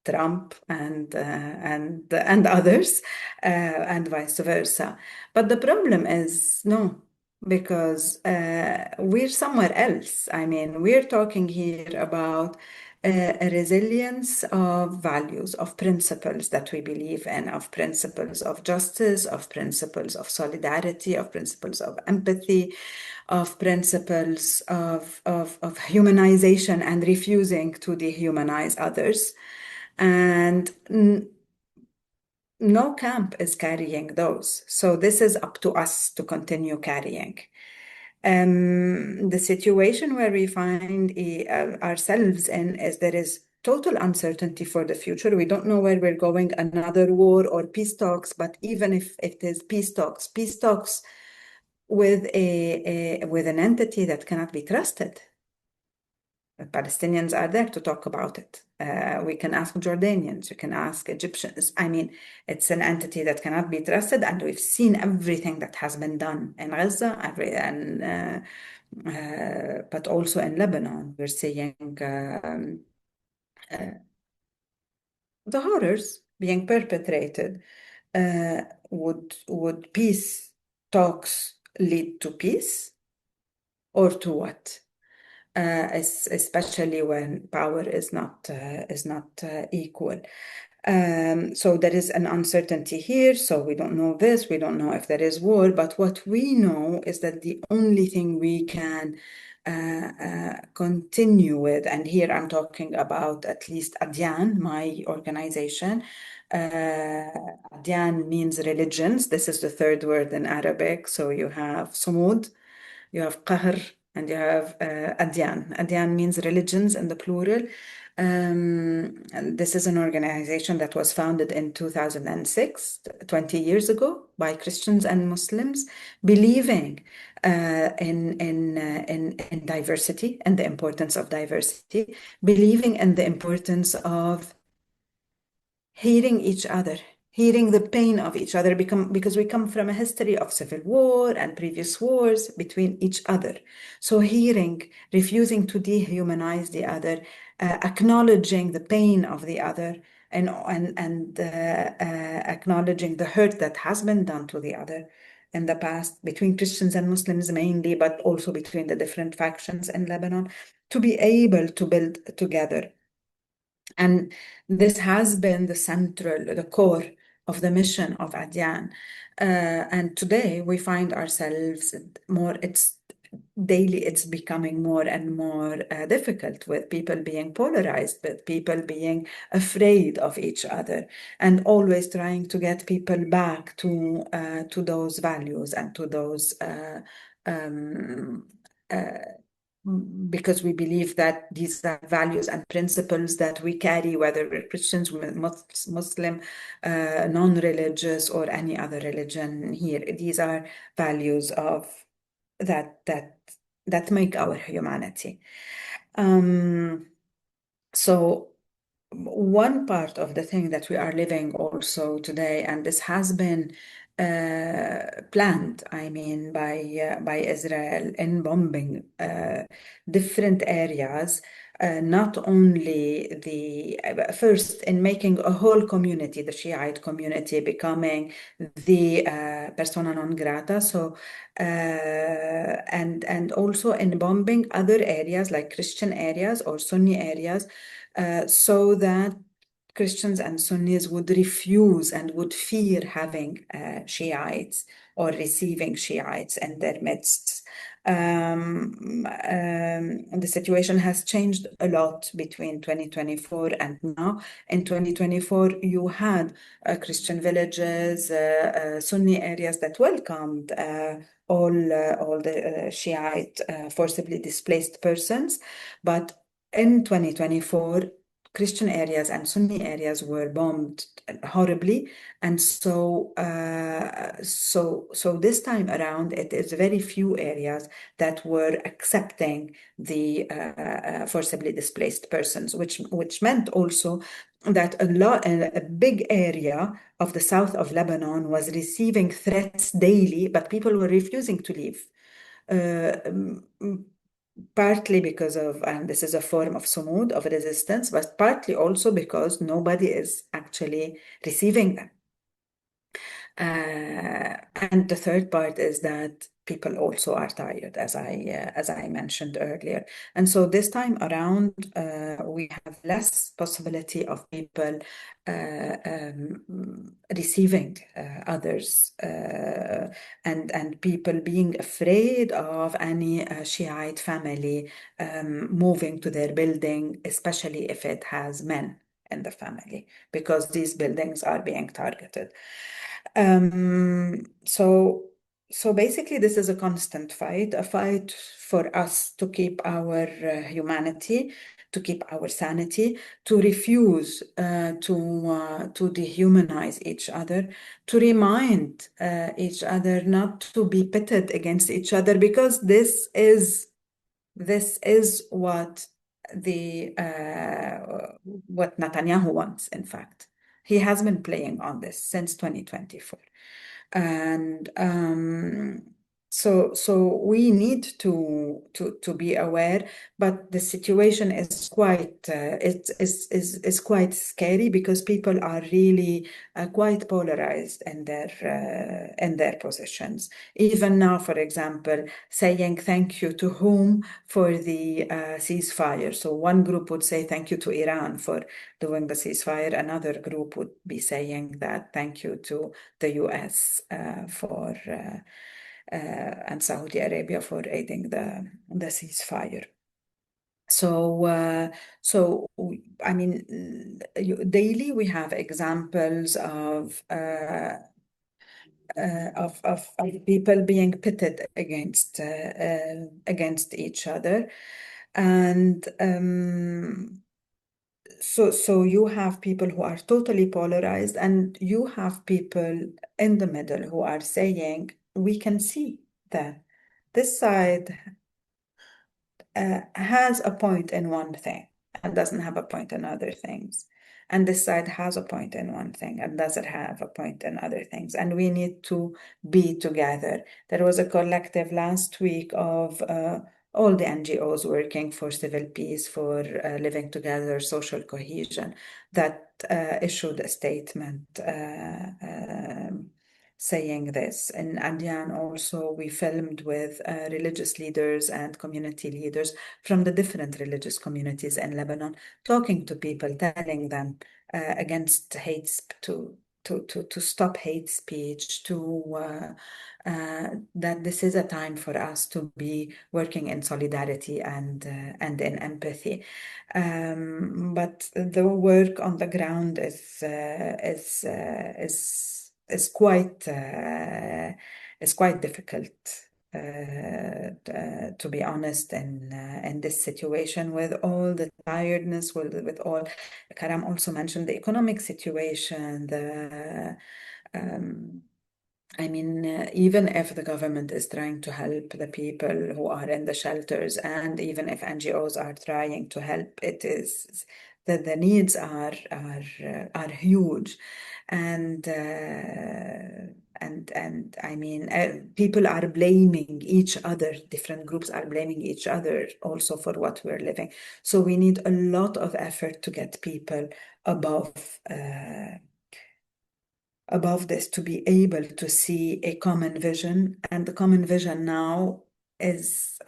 Trump and others, and vice versa. But the problem is no, because we're somewhere else. I mean, we're talking here about a resilience of values, of principles that we believe in, of principles of justice, of principles of solidarity, of principles of empathy, of principles of humanization and refusing to dehumanize others. And no camp is carrying those. So this is up to us to continue carrying. The situation where we find ourselves in is there is total uncertainty for the future. We don't know where we're going, another war or peace talks, but even if it is peace talks with with an entity that cannot be trusted. The Palestinians are there to talk about it. We can ask Jordanians, we can ask Egyptians. I mean, it's an entity that cannot be trusted, and we've seen everything that has been done in Gaza, but also in Lebanon. We're seeing the horrors being perpetrated. Would peace talks lead to peace, or to what? Especially when power is not equal. So there is an uncertainty here. So we don't know this. We don't know if there is war. But what we know is that the only thing we can continue with, and here I'm talking about at least Adyan, my organization. Adyan means religions. This is the third word in Arabic. So you have Sumud, you have Qahr, and you have Adyan. Adyan means religions in the plural. And this is an organization that was founded in 2006, 20 years ago, by Christians and Muslims, believing in diversity and the importance of diversity, believing in the importance of hearing each other, hearing the pain of each other, because we come from a history of civil war and previous wars between each other. So hearing, refusing to dehumanize the other, acknowledging the pain of the other, and acknowledging the hurt that has been done to the other in the past, between Christians and Muslims mainly, but also between the different factions in Lebanon, to be able to build together. And this has been the core of the mission of Adyan. And today we find ourselves it's becoming more and more difficult, with people being polarized, with people being afraid of each other, and always trying to get people back to those values and to those because we believe that these are values and principles that we carry, whether we're Christians, Muslim, non-religious, or any other religion here. These are values of that make our humanity. So one part of the thing that we are living also today, and this has been planned, I mean, by Israel in bombing different areas, not only first in making a whole community, the Shiite community, becoming the persona non grata. So and also in bombing other areas like Christian areas or Sunni areas, so that Christians and Sunnis would refuse and would fear having Shiites or receiving Shiites in their midst. The situation has changed a lot between 2024 and now. In 2024, you had Christian villages, Sunni areas that welcomed all the Shiite forcibly displaced persons. But in 2024, Christian areas and Sunni areas were bombed horribly, and so this time around, it is very few areas that were accepting the forcibly displaced persons, which meant also that a big area of the south of Lebanon was receiving threats daily, but people were refusing to leave. Partly because of, and this is a form of sumud, of resistance, but partly also because nobody is actually receiving them. And the third part is that people also are tired, as I mentioned earlier. And so this time around, we have less possibility of people receiving others, and people being afraid of any Shiite family moving to their building, especially if it has men in the family, because these buildings are being targeted. So basically, this is a constant fight, a fight for us to keep our humanity, to keep our sanity, to refuse to dehumanize each other, to remind each other not to be pitted against each other, because this is what what Netanyahu wants, in fact. He has been playing on this since 2024. And so we need to be aware, but the situation is quite is quite scary, because people are really quite polarized in their positions. Even now, for example, saying thank you to whom for the ceasefire. So one group would say thank you to Iran for doing the ceasefire. Another group would be saying that thank you to the US and Saudi Arabia for aiding the ceasefire. So, I mean, daily we have examples of people being pitted against each other, and so you have people who are totally polarized, and you have people in the middle who are saying, we can see that this side has a point in one thing and doesn't have a point in other things. And this side has a point in one thing and doesn't have a point in other things. And we need to be together. There was a collective last week of all the NGOs working for civil peace, for living together, social cohesion, that issued a statement saying this. In Andian also, we filmed with religious leaders and community leaders from the different religious communities in Lebanon, talking to people, telling them against hate, to stop hate speech, that this is a time for us to be working in solidarity and in empathy. But the work on the ground is quite difficult, to be honest, in this situation, with all the tiredness, with all. Karam also mentioned the economic situation, I mean, even if the government is trying to help the people who are in the shelters, and even if NGOs are trying to help, it is that the needs are huge, and I mean, people are blaming each other. Different groups are blaming each other also for what we're living. So we need a lot of effort to get people above this, to be able to see a common vision. And the common vision now is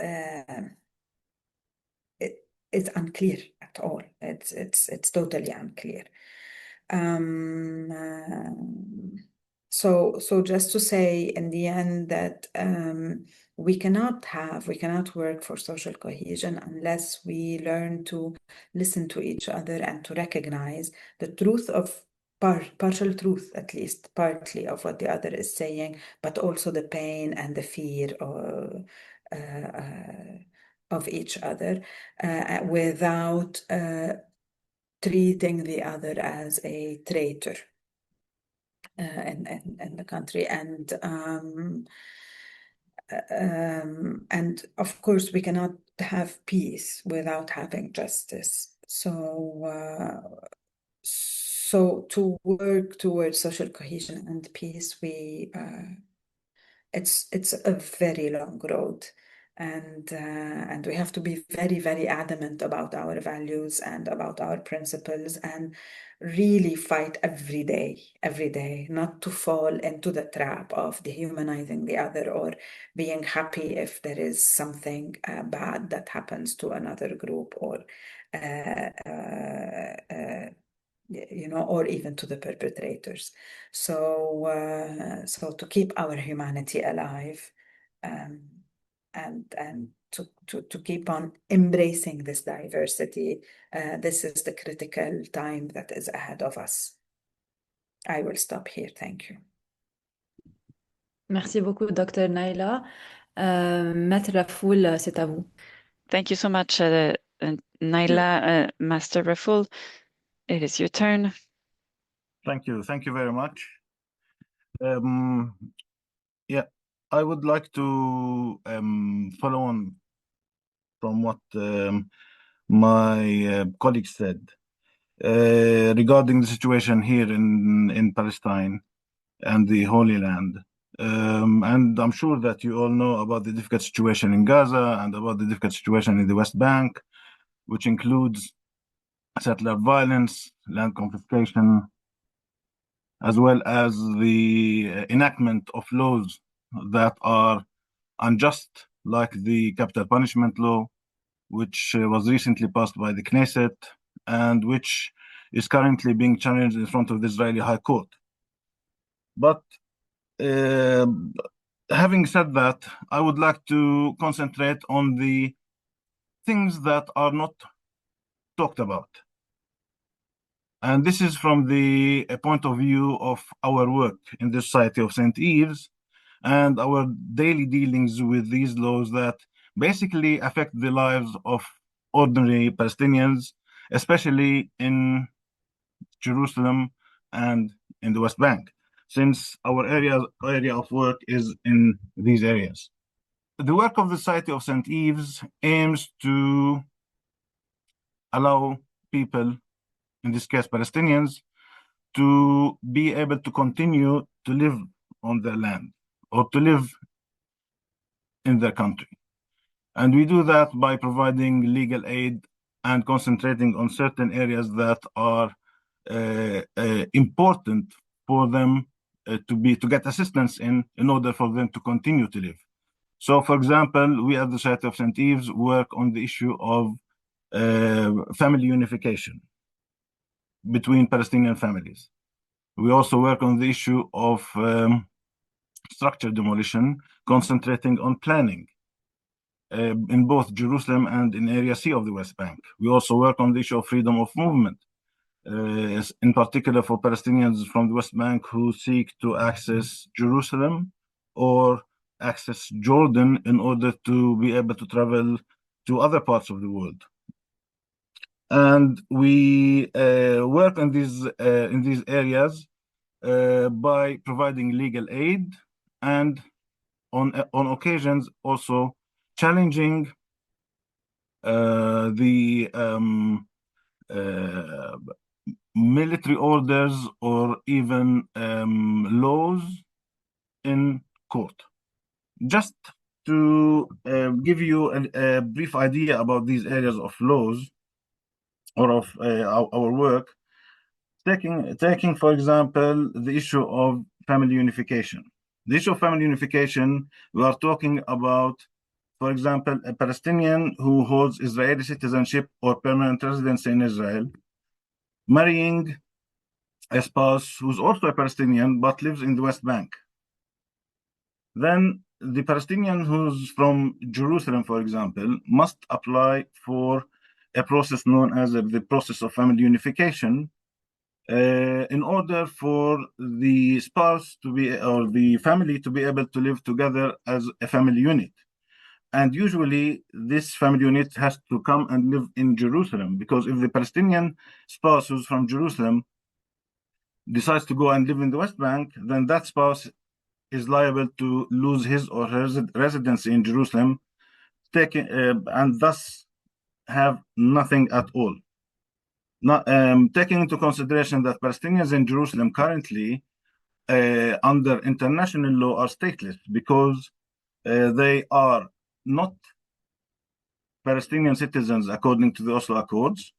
it's unclear at all. It's totally unclear. So just to say in the end that we cannot work for social cohesion unless we learn to listen to each other and to recognize the truth of partial truth, at least partly, of what the other is saying, but also the pain and the fear of each other, without treating the other as a traitor in the country. And of course, we cannot have peace without having justice. So to work towards social cohesion and peace, it's a very long road, and we have to be very, very adamant about our values and about our principles, and really fight every day, not to fall into the trap of dehumanizing the other, or being happy if there is something bad that happens to another group, or or even to the perpetrators. So to keep our humanity alive, and to keep on embracing this diversity, this is the critical time that is ahead of us. I will stop here. Thank you. Merci beaucoup, Dr. Nayla. Maître Raffoul, c'est à vous. Thank you so much, Nayla, Master Raffoul, it is your turn. Thank you. Thank you very much. Yeah, I would like to follow on from what my colleague said regarding the situation here in Palestine and the Holy Land. And I'm sure that you all know about the difficult situation in Gaza and about the difficult situation in the West Bank, which includes settler violence, land confiscation, as well as the enactment of laws that are unjust, like the capital punishment law, which was recently passed by the Knesset and which is currently being challenged in front of the Israeli High Court. But having said that, I would like to concentrate on the things that are not talked about. And this is from the point of view of our work in the Society of St. Yves and our daily dealings with these laws that basically affect the lives of ordinary Palestinians, especially in Jerusalem and in the West Bank, since our area of work is in these areas. The work of the Society of St. Yves aims to allow people, in this case Palestinians, to be able to continue to live on their land or to live in their country. And we do that by providing legal aid and concentrating on certain areas that are important for them to get assistance in order for them to continue to live. So, for example, we at the Society of St. Yves work on the issue of family unification between Palestinian families. We also work on the issue of structure demolition, concentrating on planning in both Jerusalem and in Area C of the West Bank. We also work on the issue of freedom of movement, in particular for Palestinians from the West Bank who seek to access Jerusalem or access Jordan in order to be able to travel to other parts of the world. And we work in these areas by providing legal aid and on occasions also challenging the military orders or even laws in court. Just to give you a brief idea about these areas of laws or of our work, taking for example the issue of family unification. The issue of family unification, we are talking about, for example, a Palestinian who holds Israeli citizenship or permanent residence in Israel, marrying a spouse who's also a Palestinian but lives in the West Bank. Then the Palestinian who's from Jerusalem, for example, must apply for a process known as the process of family unification in order for the spouse to be, or the family to be able to live together as a family unit. And usually this family unit has to come and live in Jerusalem, because if the Palestinian spouse who's from Jerusalem decides to go and live in the West Bank, then that spouse is liable to lose his or her residency in Jerusalem, and thus have nothing at all. Not, taking into consideration that Palestinians in Jerusalem currently, under international law, are stateless because they are not Palestinian citizens according to the Oslo Accords.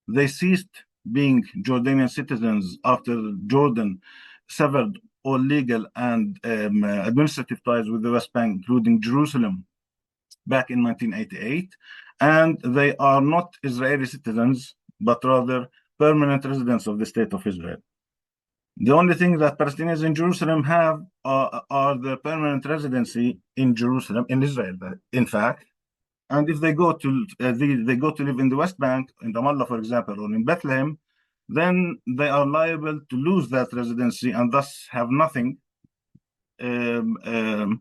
They ceased being Jordanian citizens after Jordan severed all legal and administrative ties with the West Bank, including Jerusalem, back in 1988. And they are not Israeli citizens, but rather permanent residents of the State of Israel. The only thing that Palestinians in Jerusalem have are the permanent residency in Jerusalem, in Israel, in fact. And if they go to they go to live in the West Bank, in Ramallah, for example, or in Bethlehem, then they are liable to lose that residency and thus have nothing. And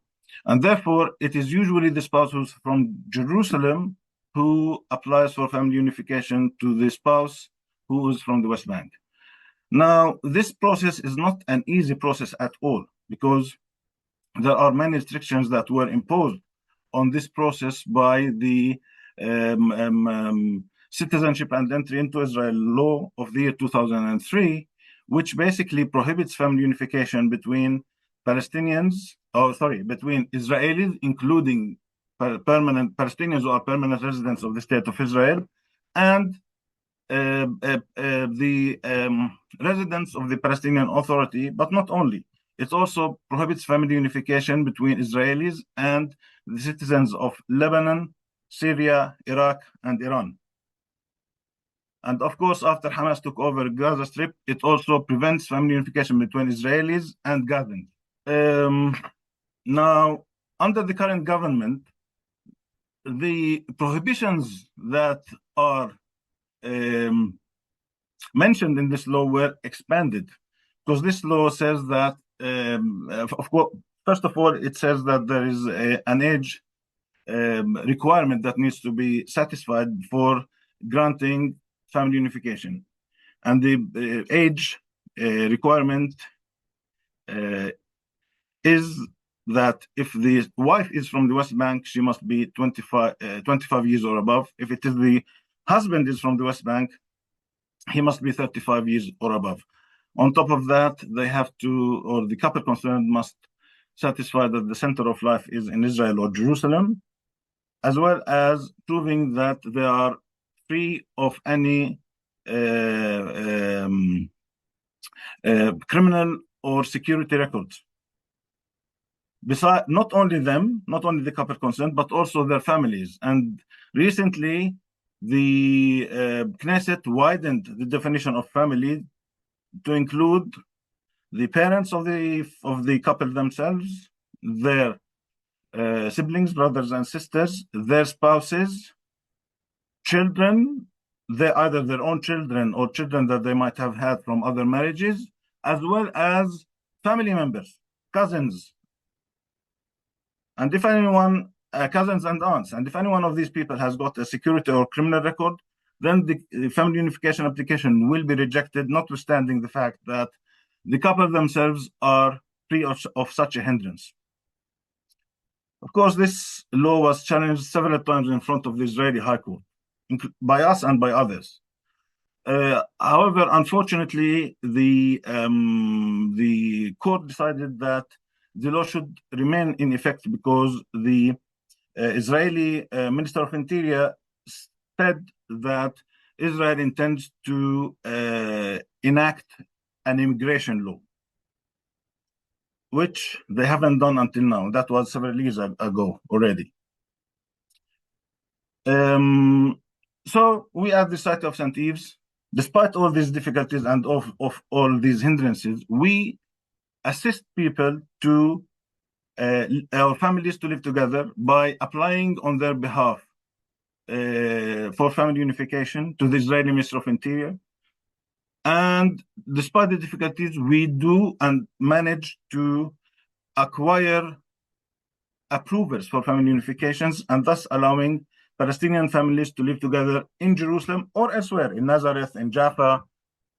therefore, it is usually the spouse who's from Jerusalem who applies for family unification to the spouse who is from the West Bank. Now, this process is not an easy process at all, because there are many restrictions that were imposed on this process by the Citizenship and Entry into Israel law of the year 2003, which basically prohibits family unification between between Israelis, including permanent Palestinians who are permanent residents of the State of Israel, and the residents of the Palestinian Authority, but not only. It also prohibits family unification between Israelis and the citizens of Lebanon, Syria, Iraq, and Iran. And of course, after Hamas took over Gaza Strip, it also prevents family unification between Israelis and Gazans. Now, under the current government, the prohibitions that are mentioned in this law were expanded, because this law says that, of course, first of all, it says that there is an age requirement that needs to be satisfied for granting family unification. And the age requirement is that if the wife is from the West Bank, she must be 25 years or above. If it is the husband is from the West Bank, he must be 35 years or above. On top of that, they have to, or the couple concerned must satisfy that the center of life is in Israel or Jerusalem, as well as proving that they are free of any criminal or security records. Besides, not only them, not only the couple concerned, but also their families. And recently, the Knesset widened the definition of family to include the parents of the couple themselves, their siblings, brothers and sisters, their spouses, children, either their own children or children that they might have had from other marriages, as well as family members, cousins, and if anyone, cousins and aunts, and if any one of these people has got a security or criminal record, then the family unification application will be rejected, notwithstanding the fact that the couple themselves are free of such a hindrance. Of course, this law was challenged several times in front of the Israeli High Court, by us and by others. However, unfortunately, the court decided that the law should remain in effect because the Israeli Minister of Interior said that Israel intends to enact an immigration law, which they haven't done until now. That was several years ago already. So we at the site of St. Yves, despite all these difficulties and of all these hindrances, we assist people to our families to live together by applying on their behalf for family unification to the Israeli Minister of Interior. And despite the difficulties, we do and manage to acquire approvals for family unifications, and thus allowing Palestinian families to live together in Jerusalem or elsewhere, in Nazareth, in Jaffa,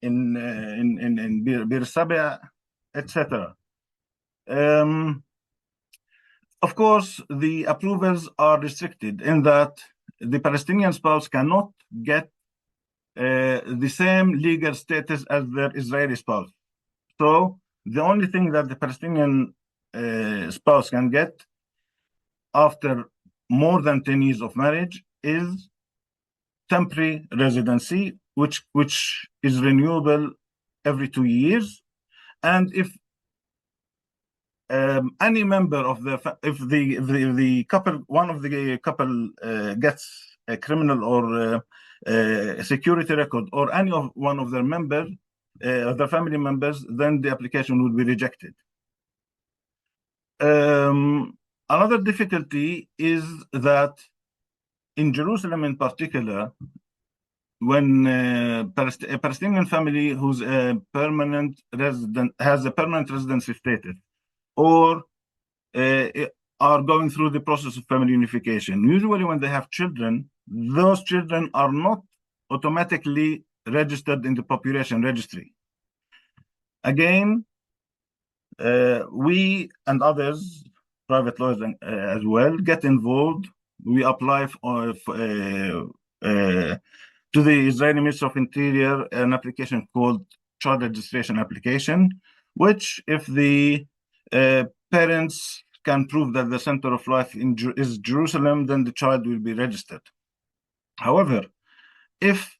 in Bir Sabia, etc. Of course, the approvals are restricted in that the Palestinian spouse cannot get the same legal status as their Israeli spouse. So the only thing that the Palestinian spouse can get after more than 10 years of marriage is temporary residency, which is renewable every 2 years. And if any member of the couple, one of the couple gets a criminal or security record, or any of one of their members, their family members, then the application would be rejected. Another difficulty is that in Jerusalem in particular, when a Palestinian family who's a permanent resident has a permanent residency status, or are going through the process of family unification, usually when they have children, those children are not automatically registered in the population registry. Again, we and others, private lawyers as well, get involved. We apply to the Israeli Ministry of Interior an application called child registration application, which if the parents can prove that the center of life is Jerusalem, then the child will be registered. However, if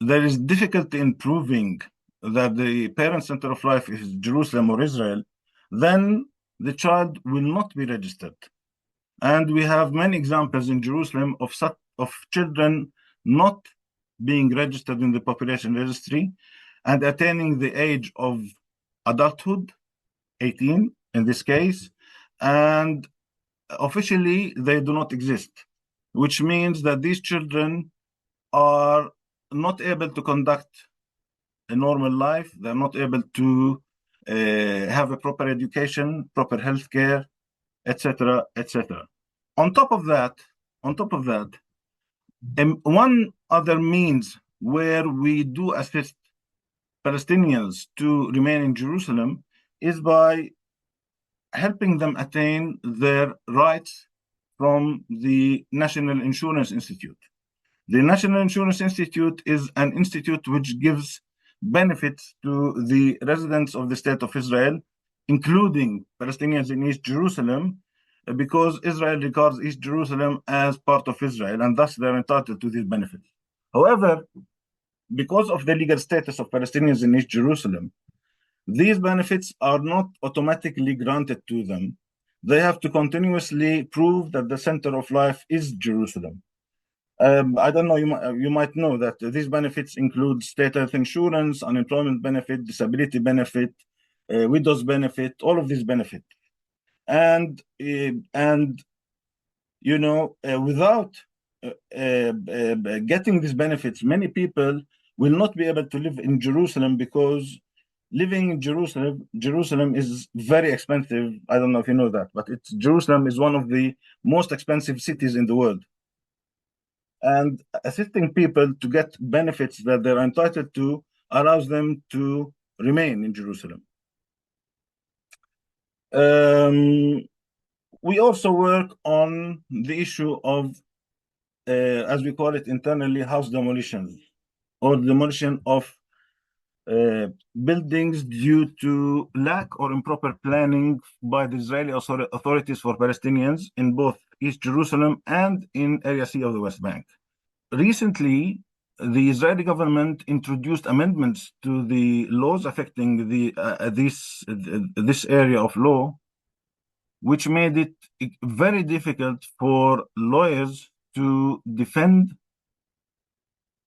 there is difficulty in proving that the parent center of life is Jerusalem or Israel, then the child will not be registered. And we have many examples in Jerusalem of children not being registered in the population registry and attaining the age of adulthood, 18 in this case, and officially they do not exist, which means that these children are not able to conduct a normal life. They're not able to have a proper education, proper health care, etc., etc. On top of that, one other means where we do assist Palestinians to remain in Jerusalem is by helping them attain their rights from the National Insurance Institute. The National Insurance Institute is an institute which gives benefits to the residents of the State of Israel, including Palestinians in East Jerusalem, because Israel regards East Jerusalem as part of Israel, and thus they're entitled to these benefits. However, because of the legal status of Palestinians in East Jerusalem, these benefits are not automatically granted to them. They have to continuously prove that the center of life is Jerusalem. I don't know, you might know that these benefits include state health insurance, unemployment benefit, disability benefit, widow's benefit, all of these benefits. And without getting these benefits, many people will not be able to live in Jerusalem because living in Jerusalem is very expensive. I don't know if you know that, but Jerusalem is one of the most expensive cities in the world. And assisting people to get benefits that they're entitled to allows them to remain in Jerusalem. We also work on the issue of, as we call it internally, house demolitions, or demolition of buildings due to lack or improper planning by the Israeli authorities for Palestinians in both East Jerusalem and in Area C of the West Bank. Recently, the Israeli government introduced amendments to the laws affecting this area of law, which made it very difficult for lawyers to defend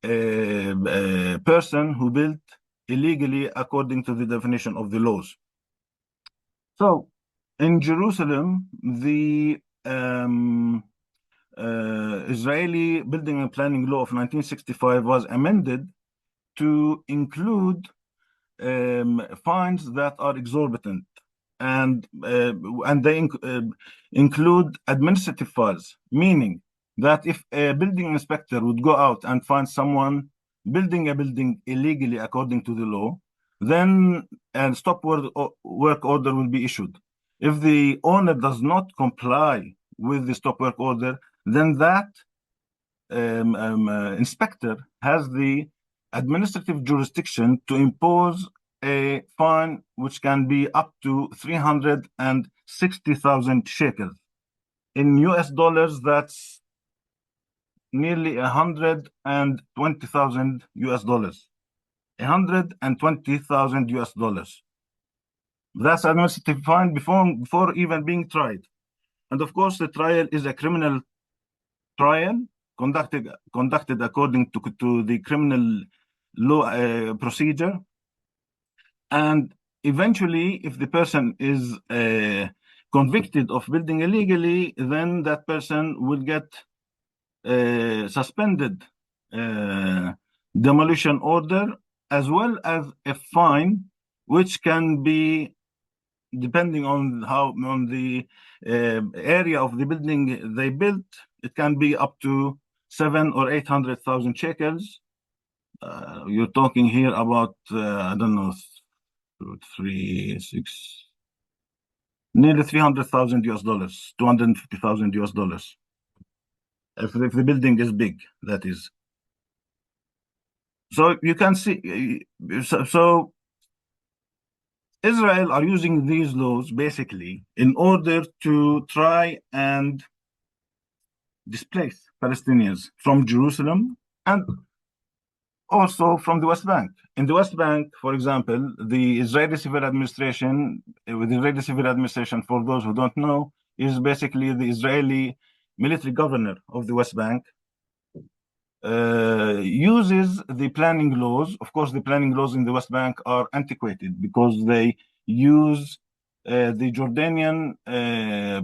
a person who built illegally according to the definition of the laws. So, in Jerusalem, the Israeli Building and Planning Law of 1965 was amended to include fines that are exorbitant, and they include administrative fines, meaning that if a building inspector would go out and find someone building a building illegally according to the law, then a stop work order will be issued. If the owner does not comply with the stop work order, then that inspector has the administrative jurisdiction to impose a fine which can be up to 360,000 shekels. In US dollars, that's nearly 120,000 US dollars. 120,000 US dollars. That's administrative fine before even being tried. And of course, the trial is a criminal trial conducted according to the criminal law procedure. And eventually, if the person is convicted of building illegally, then that person will get suspended demolition order, as well as a fine, which can be, depending on the area of the building they built, it can be up to 7 or 800,000 shekels. You're talking here about I don't know, 3, 6, nearly $300,000, $250,000. If the building is big, that is. So you can see, so Israel are using these laws basically in order to try and displace Palestinians from Jerusalem and also from the West Bank. In the West Bank, for example, the Israeli civil administration, with the Israeli civil administration, for those who don't know, is basically the Israeli military governor of the West Bank, uses the planning laws. Of course, the planning laws in the West Bank are antiquated because they use the Jordanian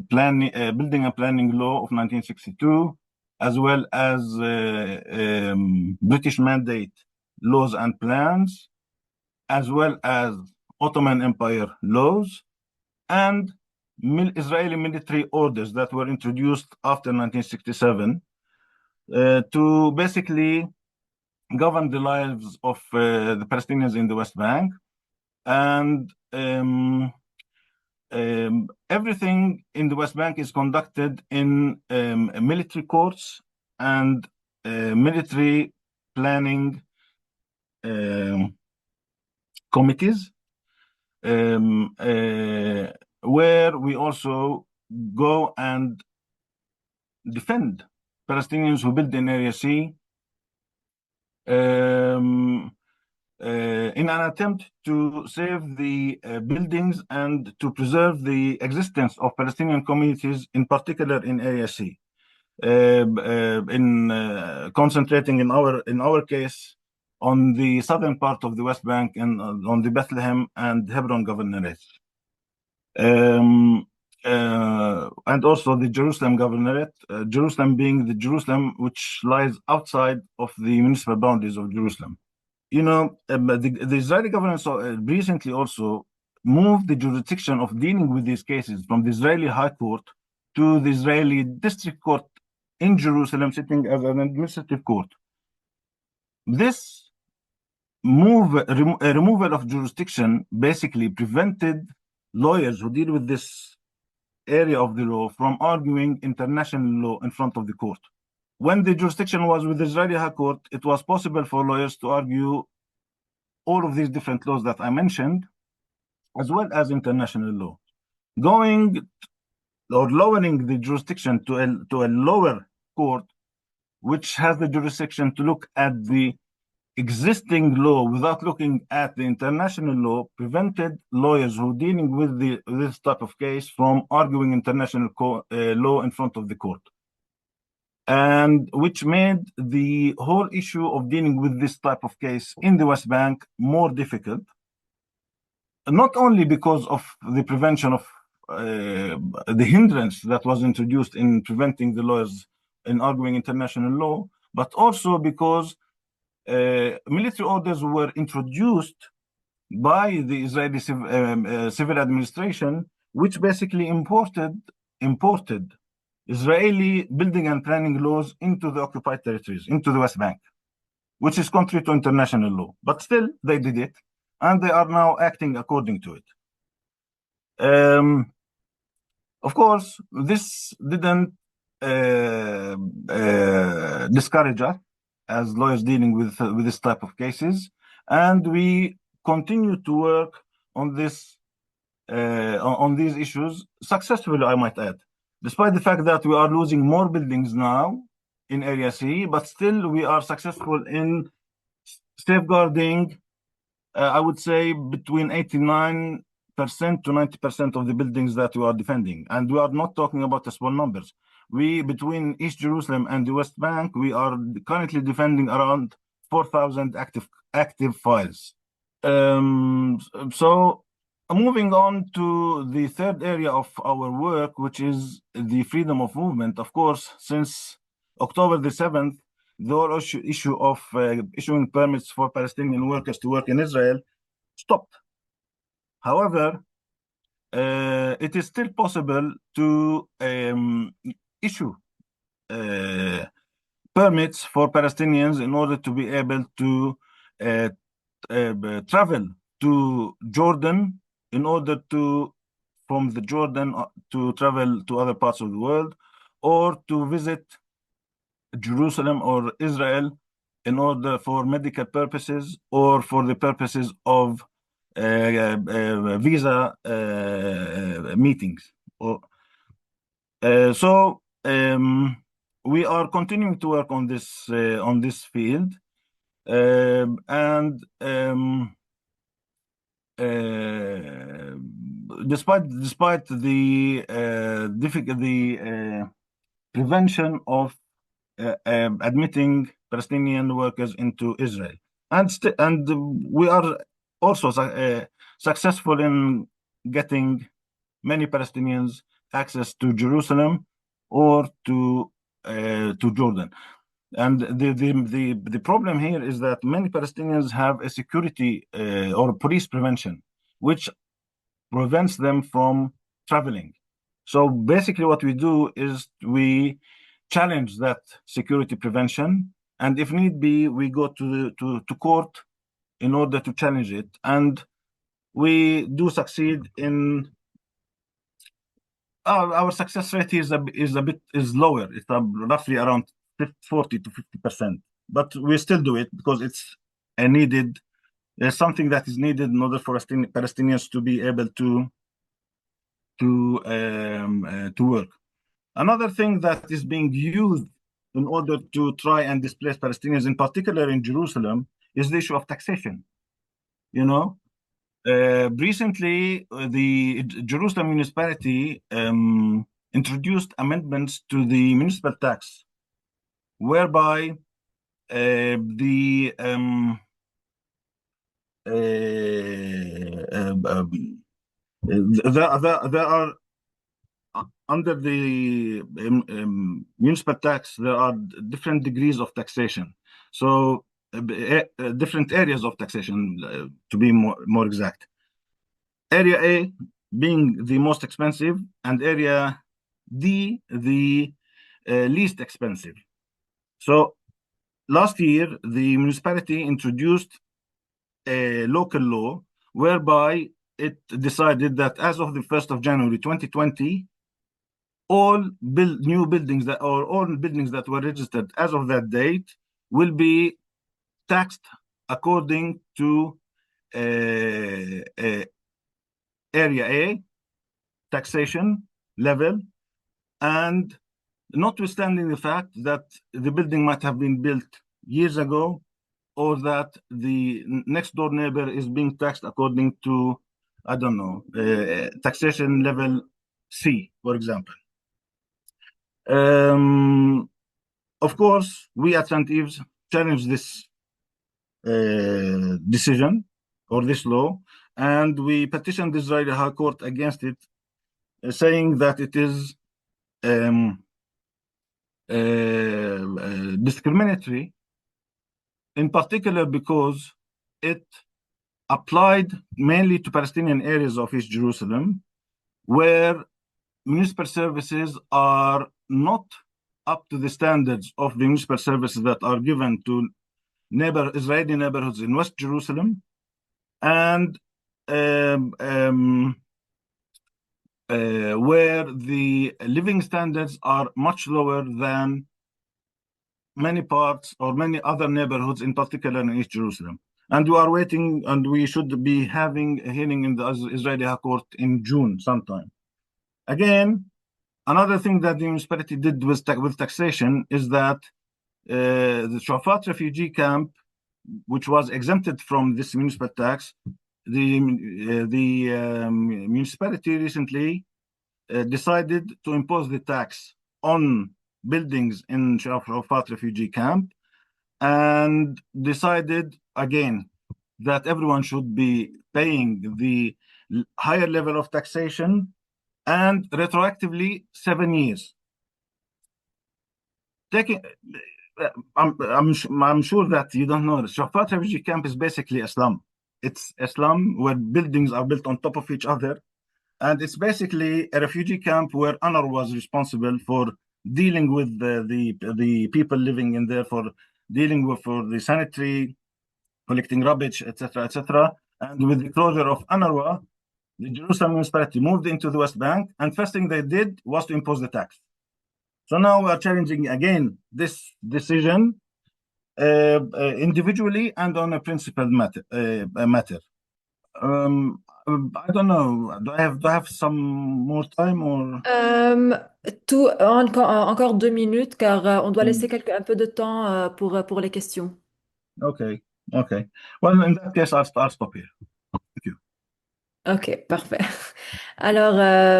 building and planning law of 1962, as well as British mandate laws and plans, as well as Ottoman Empire laws, and Israeli military orders that were introduced after 1967 to basically govern the lives of the Palestinians in the West Bank. And everything in the West Bank is conducted in military courts and military planning committees, where we also go and defend Palestinians who build in Area C in an attempt to save the buildings and to preserve the existence of Palestinian communities, in particular in Area C. In concentrating in our case on the southern part of the West Bank and on the Bethlehem and Hebron governorates. And also the Jerusalem governorate, Jerusalem being the Jerusalem which lies outside of the municipal boundaries of Jerusalem. You know, the Israeli government recently also moved the jurisdiction of dealing with these cases from the Israeli High Court to the Israeli District Court in Jerusalem, sitting as an administrative court. This removal of jurisdiction basically prevented lawyers who deal with this area of the law from arguing international law in front of the court. When the jurisdiction was with the Israeli High Court, it was possible for lawyers to argue all of these different laws that I mentioned, as well as international law. Going or lowering the jurisdiction to a lower court, which has the jurisdiction to look at the existing law without looking at the international law, prevented lawyers who are dealing with this type of case from arguing international law in front of the court, and which made the whole issue of dealing with this type of case in the West Bank more difficult, not only because of the prevention of the hindrance that was introduced in preventing the lawyers in arguing international law, but also because military orders were introduced by the Israeli civil administration, which basically imported Israeli building and planning laws into the occupied territories, into the West Bank, which is contrary to international law. But still, they did it, and they are now acting according to it. Of course, this didn't discourage us as lawyers dealing with this type of cases, and we continue to work on this on these issues successfully, I might add, despite the fact that we are losing more buildings now in Area C, but still we are successful in safeguarding, I would say, between 89% to 90% of the buildings that we are defending, and we are not talking about the small numbers. We, between East Jerusalem and the West Bank, we are currently defending around 4,000 active files. So moving on to the third area of our work, which is the freedom of movement. Of course, since October the 7th, the whole issue of issuing permits for Palestinian workers to work in Israel stopped. However, it is still possible to issue permits for Palestinians in order to be able to travel to Jordan in order to, from the Jordan to travel to other parts of the world, or to visit Jerusalem or Israel in order for medical purposes or for the purposes of visa meetings. So we are continuing to work on this field, and despite the prevention of admitting Palestinian workers into Israel, and we are also successful in getting many Palestinians access to Jerusalem or to Jordan. And the problem here is that many Palestinians have a security or police prevention, which prevents them from traveling. So basically what we do is we challenge that security prevention, and if need be, we go to court in order to challenge it. And we do succeed in our success rate is lower. It's roughly around 40 to 50%, but we still do it because it's something that is needed in order for Palestinians to be able to work. Another thing that is being used in order to try and displace Palestinians, in particular in Jerusalem, is the issue of taxation. Recently, the Jerusalem municipality introduced amendments to the municipal tax, whereby there are under the municipal tax, there are different degrees of taxation. So different areas of taxation, to be more exact. Area A being the most expensive, and Area D the least expensive. So last year, the municipality introduced a local law whereby it decided that as of the 1st of January 2020, all buildings that were registered as of that date will be taxed according to Area A taxation level, and notwithstanding the fact that the building might have been built years ago, or that the next door neighbor is being taxed according to, I don't know, taxation level C, for example. Of course, we at St. Yves challenge this decision or this law, and we petitioned the Israeli High Court against it, saying that it is discriminatory, in particular because it applied mainly to Palestinian areas of East Jerusalem, where municipal services are not up to the standards of the municipal services that are given to Israeli neighborhoods in West Jerusalem, and where the living standards are much lower than many parts or many other neighborhoods, in particular in East Jerusalem. And we are waiting, and we should be having a hearing in the Israeli High Court in June sometime. Again, another thing that the municipality did with taxation is that the Shafat refugee camp, which was exempted from this municipal tax, the municipality recently decided to impose the tax on buildings in Shafat refugee camp, and decided again that everyone should be paying the higher level of taxation, and retroactively 7 years. I'm sure that you don't know this. Shafat refugee camp is basically a slum. It's a slum where buildings are built on top of each other, and it's basically a refugee camp where UNRWA was responsible for dealing with the people living in there, for dealing with for the sanitary, collecting rubbish, etc., etc. And with the closure of UNRWA, the Jerusalem municipality moved into the West Bank, and first thing they did was to impose the tax. So now we are challenging again this decision individually and on a principled matter. I don't know. Do I have some more time or? Encore 2 minutes car on doit laisser un peu de temps pour les questions. Okay. Okay. Well, in that case, I'll stop here. Thank you. Ok, parfait. Alors,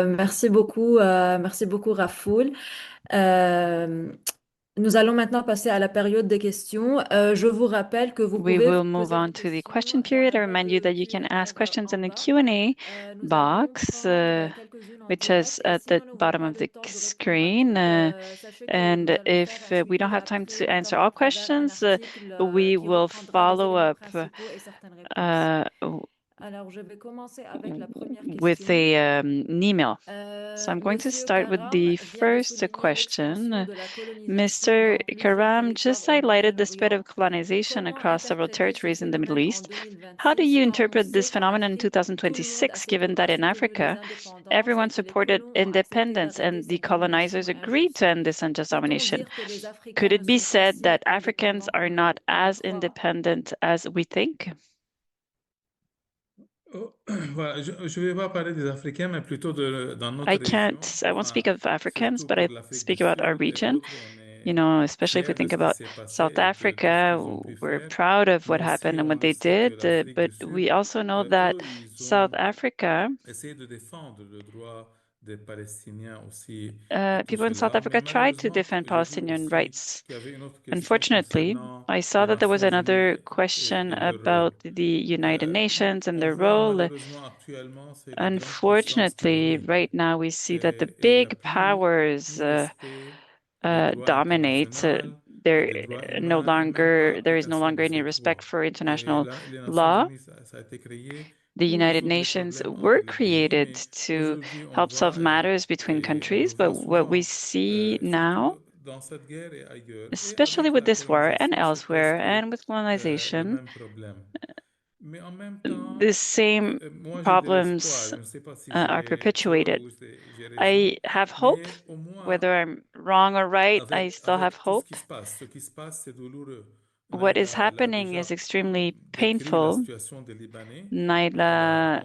merci beaucoup, Raffoul. Nous allons maintenant passer à la période des questions. Je vous rappelle que vous We pouvez will move on to the question period. I remind you that you can ask questions in the Q&A box, which is at the bottom of the screen. And if we don't have time to answer all questions, we will follow up with an email. So I'm going to start with the first question. Mr. Karam just highlighted the spread of colonization across several territories in the Middle East. How do you interpret this phenomenon in 2026, given that in Africa, everyone supported independence and the colonizers agreed to end this unjust domination? Could it be said that Africans are not as independent as we think? Voilà, je vais pas parler des Africains, mais plutôt dans notre I won't speak of Africans, but I speak about our region. You know, especially if we think about South Africa, we're proud of what happened and what they did, but we also know that South Africa, people in South Africa tried to defend Palestinian rights. Unfortunately, I saw that there was another question about the United Nations and their role. Unfortunately, right now we see that the big powers dominate. There is no longer any respect for international law. The United Nations were created to help solve matters between countries, but what we see now, especially with this war and elsewhere and with colonization, the same problems are perpetuated. I have hope, whether I'm wrong or right, I still have hope. What is happening is extremely painful. Nayla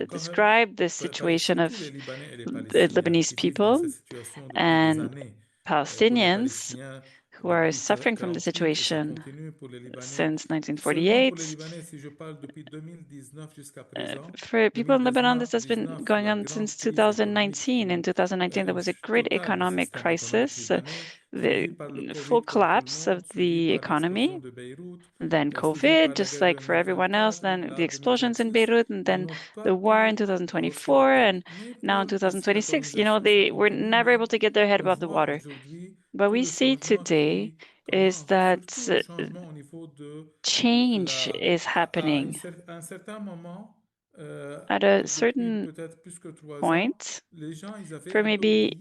described the situation of the Lebanese people and Palestinians who are suffering from the situation since 1948. For people in Lebanon, this has been going on since 2019. In 2019, there was a great economic crisis, the full collapse of the economy, then COVID, just like for everyone else, then the explosions in Beirut, and then the war in 2024, and now in 2026. You know, they were never able to get their head above the water. What we see today is that change is happening. At a certain point, for maybe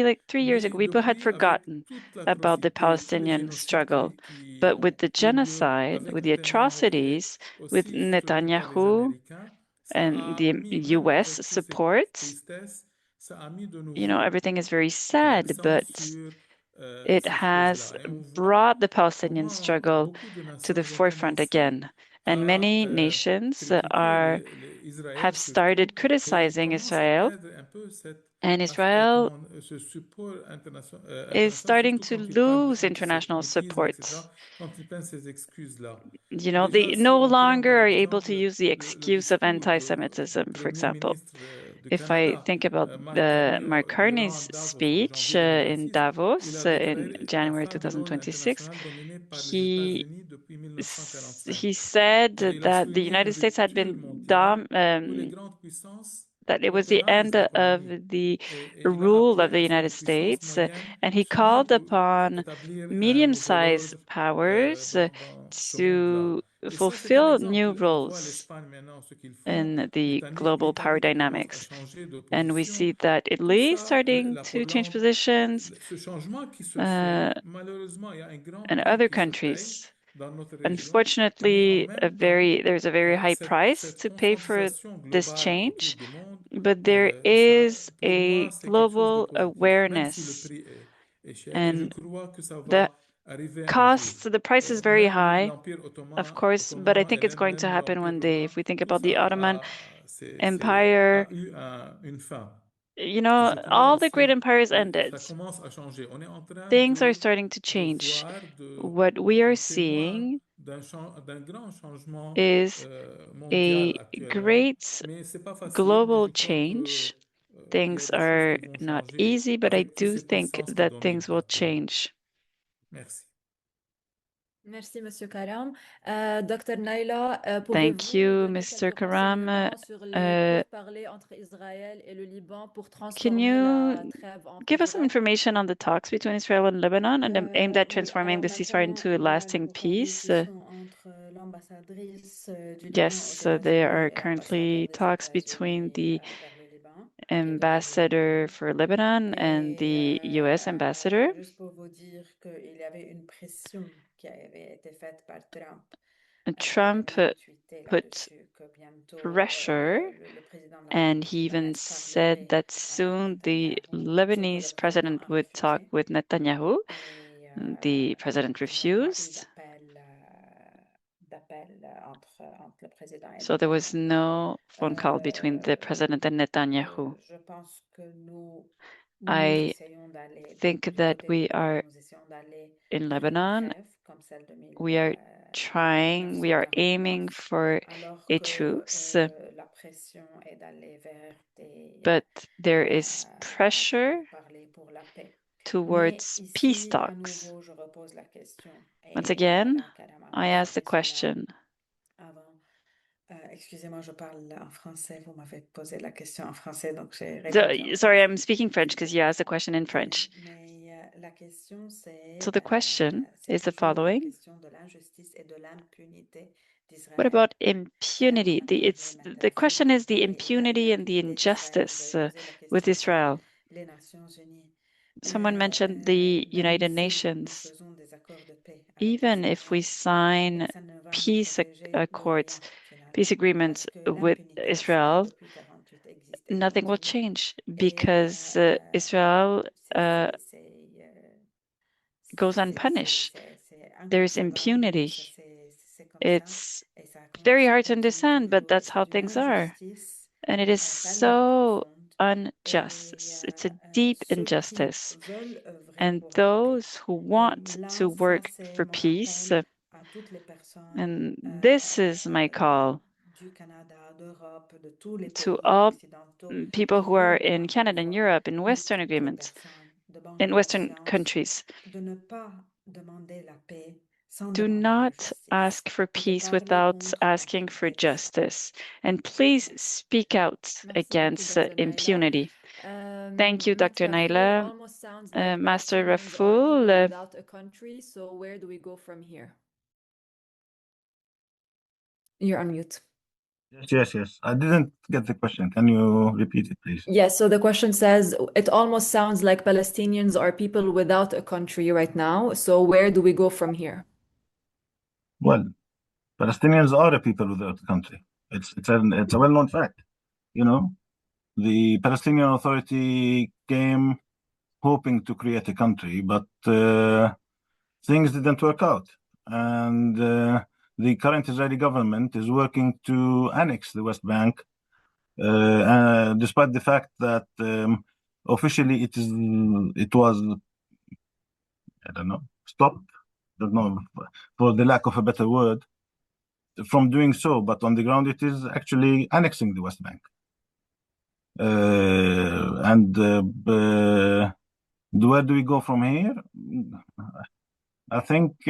like 3 years ago, people had forgotten about the Palestinian struggle. But with the genocide, with the atrocities, with Netanyahu and the US support, you know, everything is very sad, but it has brought the Palestinian struggle to the forefront again. And many nations have started criticizing Israel, and Israel is starting to lose international support. You know, they no longer are able to use the excuse of anti-Semitism, for example. If I think about Mark Carney's speech in Davos in January 2026, he said that the United States had been that it was the end of the rule of the United States, and he called upon medium-sized powers to fulfill new roles in the global power dynamics. And we see that Italy is starting to change positions, and other countries. Unfortunately, there's a very high price to pay for this change, but there is a global awareness, and the the price is very high, of course, but I think it's going to happen one day. If we think about the Ottoman Empire, all the great empires ended. Things are starting to change. What we are seeing is a great global change. Things are not easy, but I do think that things will change. Merci. Merci, Monsieur Karam. Dr. Nayla, Thank you, Mr. Karam. Can you give us some information on the talks between Israel and Lebanon and aimed at transforming the ceasefire into a lasting peace? Yes, there are currently talks between the ambassador for Lebanon and the U.S. ambassador. Trump put pressure, and he even said that soon the Lebanese president would talk with Netanyahu. The president refused. So there was no phone call between the president and Netanyahu. I think that we are in Lebanon. We are aiming for a truce, but there is pressure towards peace talks. Once again, I ask the question. Excusez-moi, je parle en français. Vous m'avez posé la question en français, donc j'ai répondu. Sorry, I'm speaking French because you asked the question in French. So the question is the following. What about impunity? The question is the impunity and the injustice with Israel. Someone mentioned the United Nations. Even if we sign peace accords, peace agreements with Israel, nothing will change because Israel goes unpunished. There's impunity. It's very hard to understand, but that's how things are. And it is so unjust. It's a deep injustice. And those who want to work for peace, and this is my call to all people who are in Canada and Europe, in Western agreements, in Western countries. Do not ask for peace without asking for justice. And please speak out against impunity. Thank you, Dr. Nayla. Master Raffoul. Without a country, so where do we go from here? You're on mute. Yes. I didn't get the question. Can you repeat it, please? Yes, so the question says, it almost sounds like Palestinians are people without a country right now. So where do we go from here? Well, Palestinians are a people without a country. It's a well-known fact. The Palestinian Authority came hoping to create a country, but things didn't work out. And the current Israeli government is working to annex the West Bank, despite the fact that officially it was, I don't know, stopped, for the lack of a better word, from doing so. But on the ground, it is actually annexing the West Bank. And where do we go from here? I think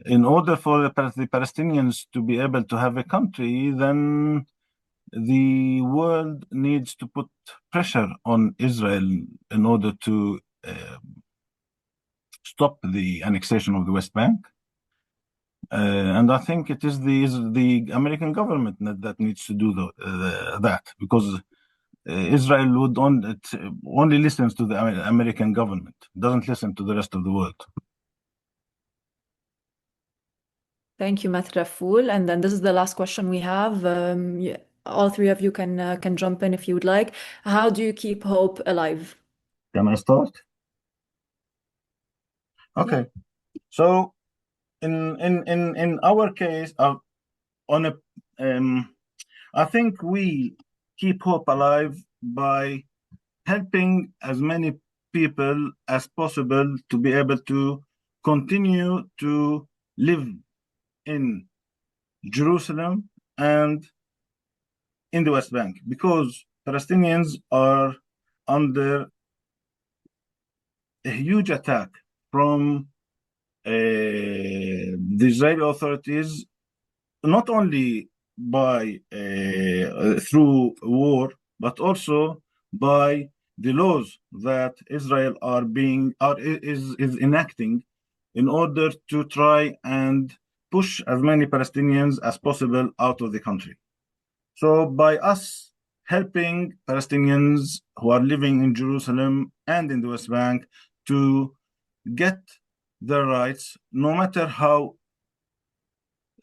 in order for the Palestinians to be able to have a country, then the world needs to put pressure on Israel in order to stop the annexation of the West Bank. And I think it is the American government that needs to do that, because Israel would only listens to the American government, doesn't listen to the rest of the world. Thank you, Matt Raffoul. And then this is the last question we have. All three of you can jump in if you would like. How do you keep hope alive? Can I start? Okay. So in our case, I think we keep hope alive by helping as many people as possible to be able to continue to live in Jerusalem and in the West Bank, because Palestinians are under a huge attack from the Israeli authorities, not only by through war, but also by the laws that Israel is enacting in order to try and push as many Palestinians as possible out of the country. So by us helping Palestinians who are living in Jerusalem and in the West Bank to get their rights, no matter how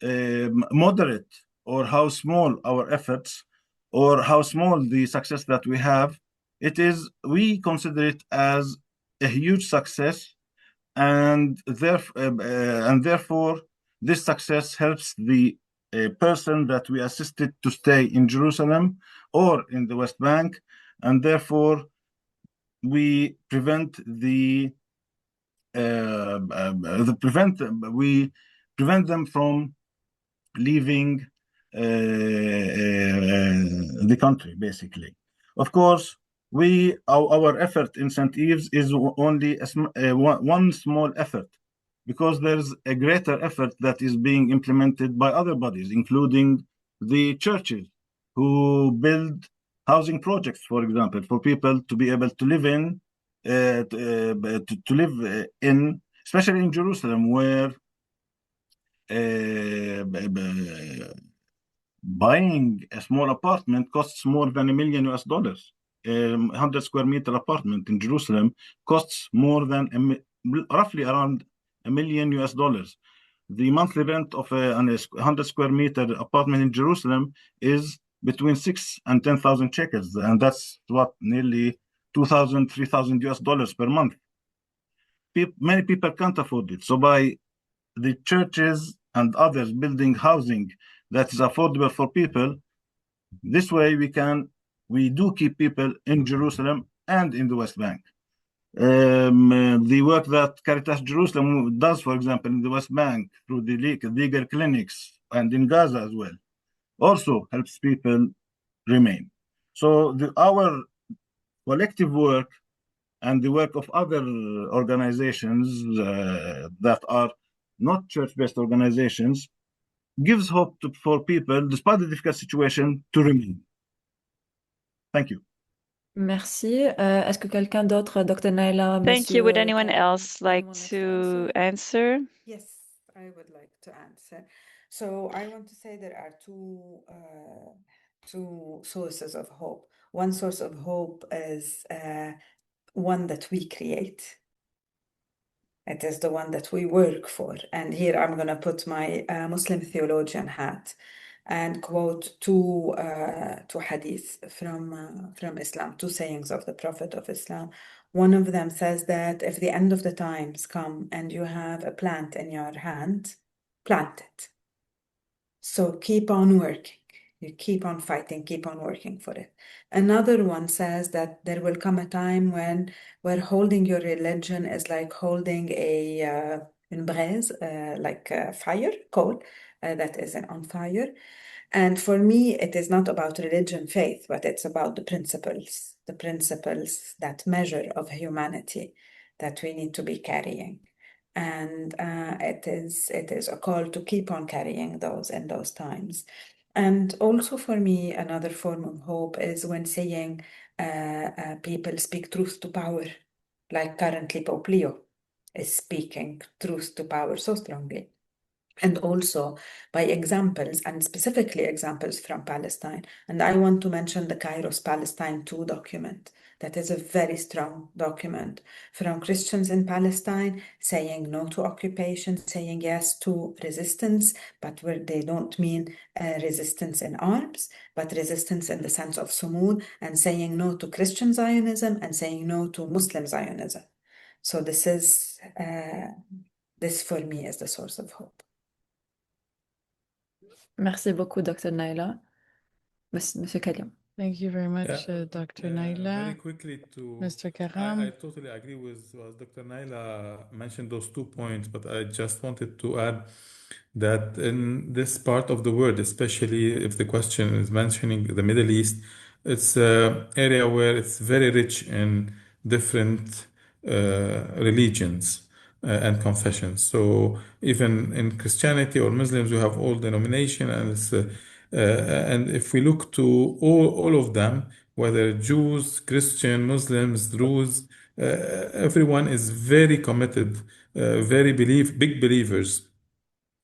moderate or how small our efforts or how small the success that we have, we consider it as a huge success, and therefore this success helps the person that we assisted to stay in Jerusalem or in the West Bank, and therefore we prevent we prevent them from leaving the country, basically. Of course, our effort in St. Yves is only one small effort, because there's a greater effort that is being implemented by other bodies, including the churches, who build housing projects, for example, for people to be able to live in, especially in Jerusalem, where buying a small apartment costs more than $1 million. 100 square meter apartment in Jerusalem costs more than roughly around $1 million. The monthly rent of a 100 square meter apartment in Jerusalem is between 6 and 10,000 shekels, and that's what, nearly 2,000, 3,000 US dollars per month. Many people can't afford it. So by the churches and others building housing that is affordable for people, this way we do keep people in Jerusalem and in the West Bank. The work that Caritas Jerusalem does, for example, in the West Bank through the legal clinics and in Gaza as well, also helps people remain. So our collective work and the work of other organizations that are not church-based organizations gives hope for people, despite the difficult situation, to remain. Thank you. Merci. Est-ce que quelqu'un d'autre, Dr. Nayla, Thank you. Would anyone Karam, else like wants to answer? Yes, I would like to answer. So I want to say there are two sources of hope. One source of hope is one that we create. It is the one that we work for. And here I'm going to put my Muslim theologian hat and quote two hadiths from Islam, two sayings of the Prophet of Islam. One of them says that if the end of the times come and you have a plant in your hand, plant it. So keep on working. You keep on fighting, keep on working for it. Another one says that there will come a time where holding your religion is like holding une braise, like a fire, coal that is on fire. And for me, it is not about religion, faith, but it's about the principles that measure of humanity that we need to be carrying. And it is a call to keep on carrying those in those times. And also for me, another form of hope is when seeing people speak truth to power, like currently Pope Leo is speaking truth to power so strongly. and also by examples, and specifically examples from Palestine. And I want to mention the Kairos Palestine 2 document. That is a very strong document from Christians in Palestine saying no to occupation, saying yes to resistance, but where they don't mean resistance in arms, but resistance in the sense of sumud, and saying no to Christian Zionism and saying no to Muslim Zionism. So this for me is the source of hope. Merci beaucoup, Dr. Nayla. Monsieur Karim. Thank you very much, Dr. Nayla. Very quickly Mr. I Karam. totally agree with what Dr. Nayla mentioned, those 2 points, but I just wanted to add that in this part of the world, especially if the question is mentioning the Middle East, it's an area where it's very rich in different religions and confessions. So even in Christianity or Muslims, we have all denomination, and if we look to all of them, whether Jews, Christian, Muslims, Druze, everyone is very committed, big believers.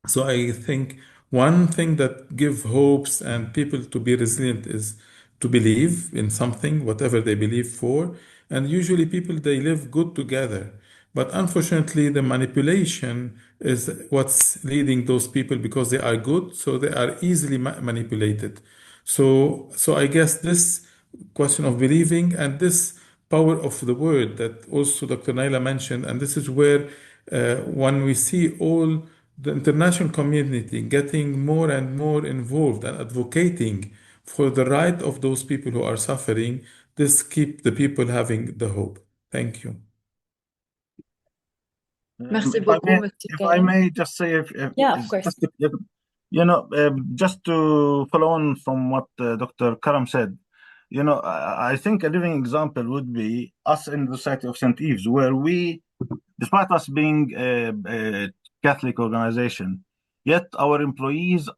So I think one thing that give hopes and people to be resilient is to believe in something, whatever they believe for. And usually people, they live good together. But unfortunately, the manipulation is what's leading those people because they are good, so they are easily manipulated. So I guess this question of believing and this power of the word that also Dr. Naila mentioned, and this is where when we see all the international community getting more and more involved and advocating for the right of those people who are suffering, this keep the people having the hope. Thank you. Merci beaucoup, Mr. If I may just say, yeah, of course. Just to follow on from what Dr. Karam said, I think a living example would be us in the Society of St. Yves, where we, despite us being a Catholic organization, yet our employees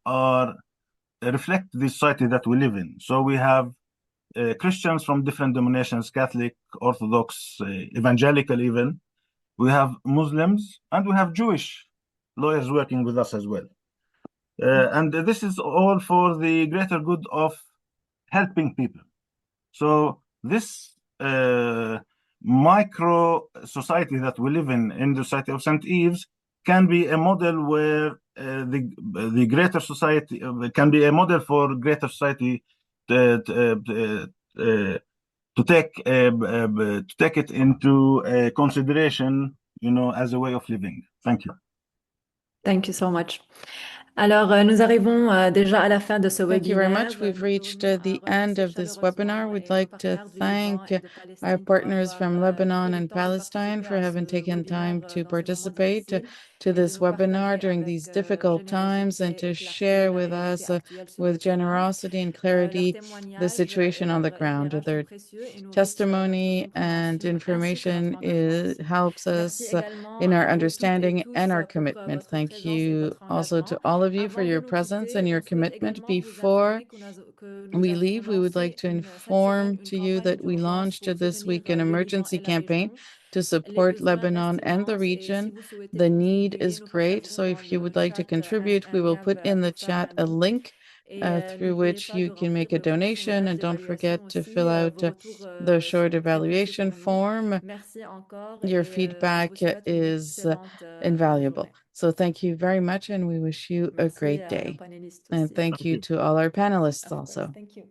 reflect the society that we live in. So we have Christians from different denominations, Catholic, Orthodox, evangelical even. We have Muslims, and we have Jewish lawyers working with us as well. And this is all for the greater good of helping people. So this micro society that we live in the Society of St. Yves, can be a model where the greater society can be a model for greater society to take it into consideration, as a way of living. Thank you. Thank you so much. Alors, nous arrivons déjà à la fin de ce webinaire. Thank you very much. We've reached the end of this webinar. We'd like to thank our partners from Lebanon and Palestine for having taken time to participate to this webinar during these difficult times and to share with us with generosity and clarity the situation on the ground. Their testimony and information helps us in our understanding and our commitment. Thank you also to all of you for your presence and your commitment. Before we leave, we would like to inform to you that we launched this week an emergency campaign to support Lebanon and the region. The need is great. So if you would like to contribute, we will put in the chat a link through which you can make a donation, and don't forget to fill out the short evaluation form. Your feedback is invaluable. So thank you very much, and we wish you a great day. And thank you to all our panelists also. Thank you.